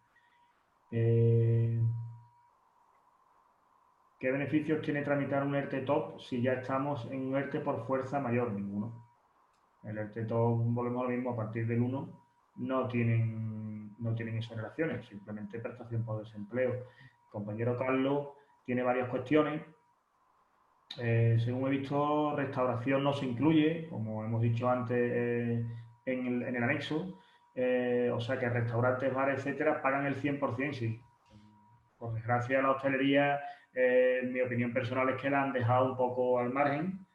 ¿Qué beneficios tiene tramitar un ERTE TOP si ya estamos en un ERTE por fuerza mayor? Ninguno. El ERTE TOP, volvemos a lo mismo, a partir del 1 no tienen exoneraciones, simplemente prestación por desempleo. El compañero Carlos tiene varias cuestiones. Según he visto, restauración no se incluye, como hemos dicho antes en el anexo. O sea que restaurantes, bares, etcétera, pagan el 100%, sí. Por desgracia, la hostelería, mi opinión personal es que la han dejado un poco al margen,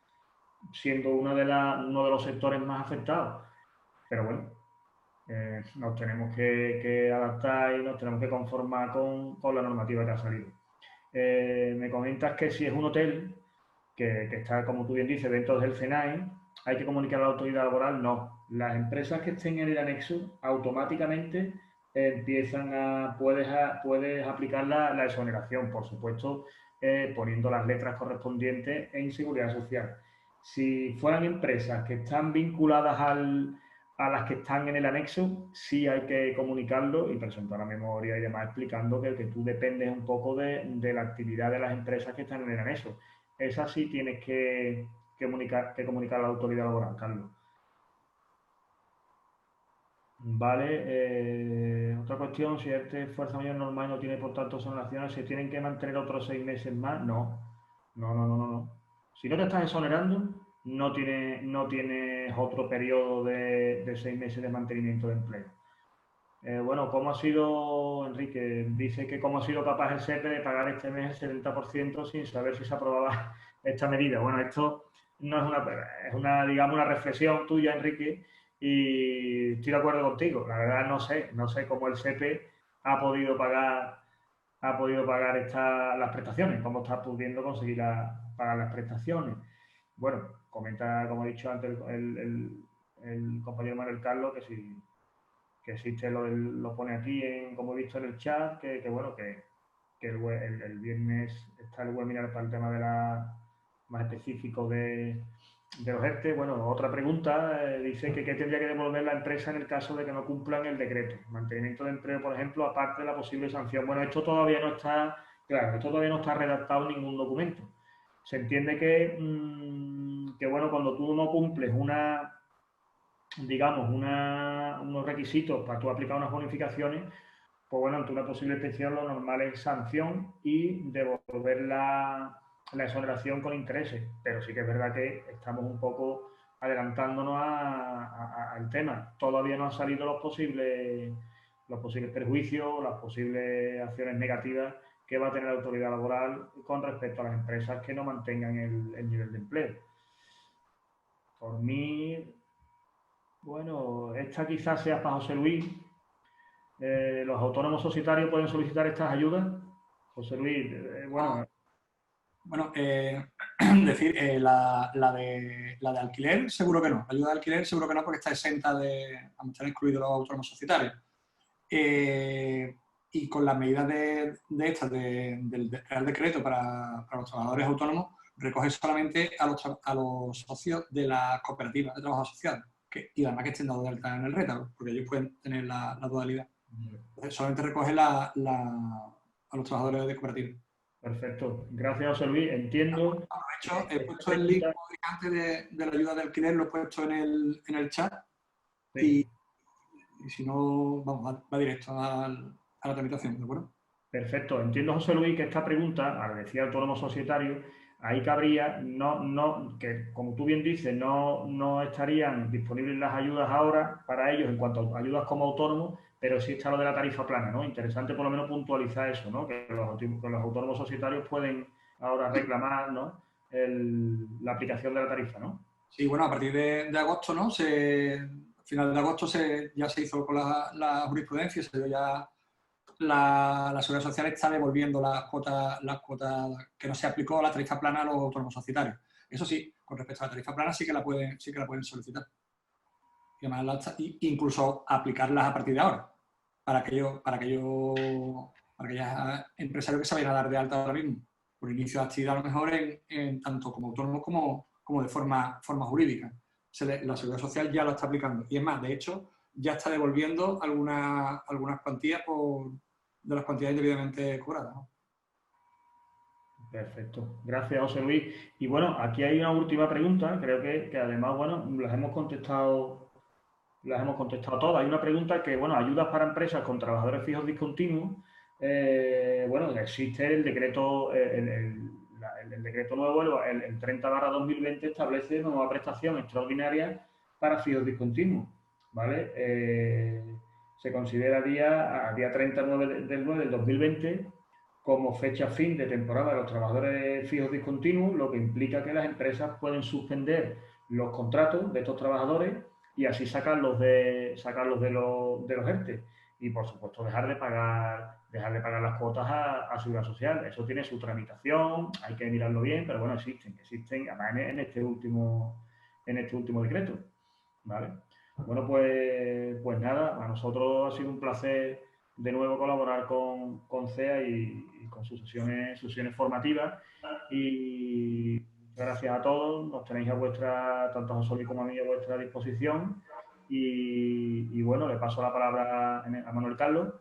siendo uno de los sectores más afectados. Pero bueno, Nos tenemos que adaptar y nos tenemos que conformar con la normativa que ha salido. Me comentas que si es un hotel que está, como tú bien dices, dentro del CENAE, hay que comunicar a la autoridad laboral. No, las empresas que estén en el anexo automáticamente puedes aplicar la exoneración, por supuesto, poniendo las letras correspondientes en seguridad social. Si fueran empresas que están vinculadas a las que están en el anexo, sí hay que comunicarlo y presentar la memoria y demás, explicando que tú dependes un poco de la actividad de las empresas que están en el anexo. Esa sí tienes que comunicar a la autoridad laboral, Carlos. Vale, otra cuestión, si este fuerza mayor normal no tiene por tanto exoneraciones, ¿se tienen que mantener otros 6 meses más? No, no. Si no te estás exonerando, no tienes otro periodo de 6 meses de mantenimiento de empleo. Bueno, ¿cómo ha sido, Enrique? Dice que cómo ha sido capaz el SEPE de pagar este mes el 70% sin saber si se aprobaba esta medida. Bueno, esto no es una, digamos, una reflexión tuya, Enrique, y estoy de acuerdo contigo. La verdad no sé cómo el SEPE ha podido pagar las prestaciones, cómo está pudiendo conseguir pagar las prestaciones. Bueno, comenta, como he dicho antes, el compañero Manuel Carlos, que existe, lo pone aquí, como he visto en el chat, bueno, que el viernes está el webinar para el tema más específico de los ERTE. Bueno, otra pregunta, dice que qué tendría que devolver la empresa en el caso de que no cumplan el decreto. Mantenimiento de empleo, por ejemplo, aparte de la posible sanción. Bueno, esto todavía no está, claro, esto todavía no está redactado en ningún documento. Se entiende que bueno, cuando tú no cumples digamos, unos requisitos para tú aplicar unas bonificaciones, pues bueno, ante una posible inspección lo normal es sanción y devolver la exoneración con intereses. Pero sí que es verdad que estamos un poco adelantándonos al tema. Todavía no han salido los posibles perjuicios, las posibles acciones negativas que va a tener la autoridad laboral con respecto a las empresas que no mantengan el nivel de empleo. Por mí, bueno, esta quizás sea para José Luis. ¿Los autónomos societarios pueden solicitar estas ayudas? José Luis, bueno. Bueno, decir, la de alquiler seguro que no. La ayuda de alquiler seguro que no, porque está exenta vamos a estar excluidos los autónomos societarios. Y con las medidas del Real Decreto para los trabajadores autónomos, recoge solamente a los socios de las cooperativas de trabajo asociados, y además que estén dados de alta en el RETA, porque ellos pueden tener la dualidad. Entonces, solamente recoge a los trabajadores de cooperativas. Perfecto. Gracias, José Luis. Entiendo. Aprovecho, he puesto el link antes de la ayuda de alquiler, lo he puesto en el chat. Sí. Y si no, vamos, va directo a la tramitación, ¿de acuerdo? Perfecto. Entiendo, José Luis, que esta pregunta, al decir autónomo societario, ahí cabría, que como tú bien dices, no estarían disponibles las ayudas ahora para ellos en cuanto a ayudas como autónomos, pero sí está lo de la tarifa plana, ¿no? Interesante por lo menos puntualizar eso, ¿no? Que los autónomos societarios pueden ahora reclamar, ¿no? La aplicación de la tarifa, ¿no? Sí, bueno, a partir de agosto, ¿no? A final de agosto ya se hizo con la jurisprudencia, se dio ya la Seguridad Social está devolviendo las cuotas que no se aplicó a la tarifa plana a los autónomos societarios. Eso sí, con respecto a la tarifa plana sí que la pueden solicitar. Y además, incluso aplicarlas a partir de ahora, para aquellos empresarios que se vayan a dar de alta ahora mismo, por inicio de actividad a lo mejor tanto como autónomos como de forma jurídica. La Seguridad Social ya lo está aplicando. Y es más, de hecho, ya está devolviendo algunas cuantías de las cuantías indebidamente cobradas, ¿no? Perfecto. Gracias, José Luis. Y bueno, aquí hay una última pregunta, creo que además, bueno, las hemos contestado todas. Hay una pregunta que, bueno, ayudas para empresas con trabajadores fijos discontinuos. Bueno, existe el decreto, el decreto nuevo, el 30/2020, establece una nueva prestación extraordinaria para fijos discontinuos, ¿vale? Se considera a día 39 del 9 del 2020 como fecha fin de temporada de los trabajadores fijos discontinuos, lo que implica que las empresas pueden suspender los contratos de estos trabajadores y así sacarlos de los ERTE. Y, por supuesto, dejar de pagar las cuotas a Seguridad Social. Eso tiene su tramitación, hay que mirarlo bien, pero bueno, existen, además en este último decreto, ¿vale? Bueno, pues nada, a nosotros ha sido un placer de nuevo colaborar con CEA y con sus sesiones formativas. Y muchas gracias a todos, nos tenéis tanto a José como a mí, a vuestra disposición. Y bueno, le paso la palabra a Manuel Carlos,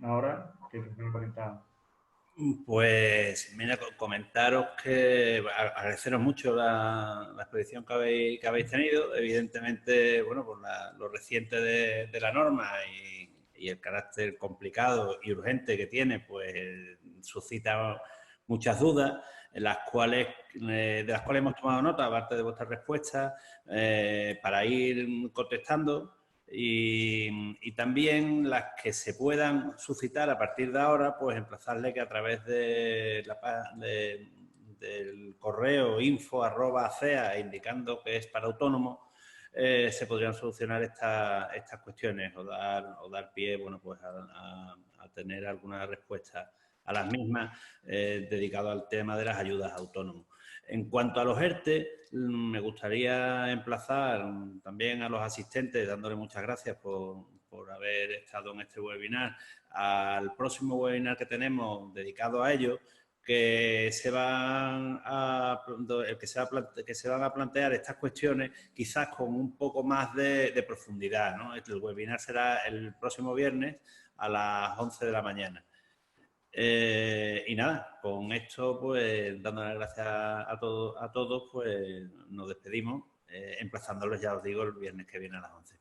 ahora, que me comentar. Pues, mira, comentaros que agradeceros mucho la exposición que habéis tenido. Evidentemente, bueno, por lo reciente de la norma y el carácter complicado y urgente que tiene, pues suscita muchas dudas, de las cuales hemos tomado nota, aparte de vuestras respuestas, para ir contestando. Y también las que se puedan suscitar a partir de ahora, pues emplazarle que a través de del correo info@acea, indicando que es para autónomos, se podrían solucionar estas cuestiones o dar pie, bueno, pues a tener alguna respuesta a las mismas dedicado al tema de las ayudas a autónomos. En cuanto a los ERTE, me gustaría emplazar también a los asistentes, dándole muchas gracias por haber estado en este webinar, al próximo webinar que tenemos dedicado a ello, que se van a plantear estas cuestiones quizás con un poco más de profundidad, ¿no? El webinar será el próximo viernes a las 11 de la mañana. Y nada, con esto, pues, dándole las gracias a todos, pues, nos despedimos, emplazándolos, ya os digo, el viernes que viene a las 11.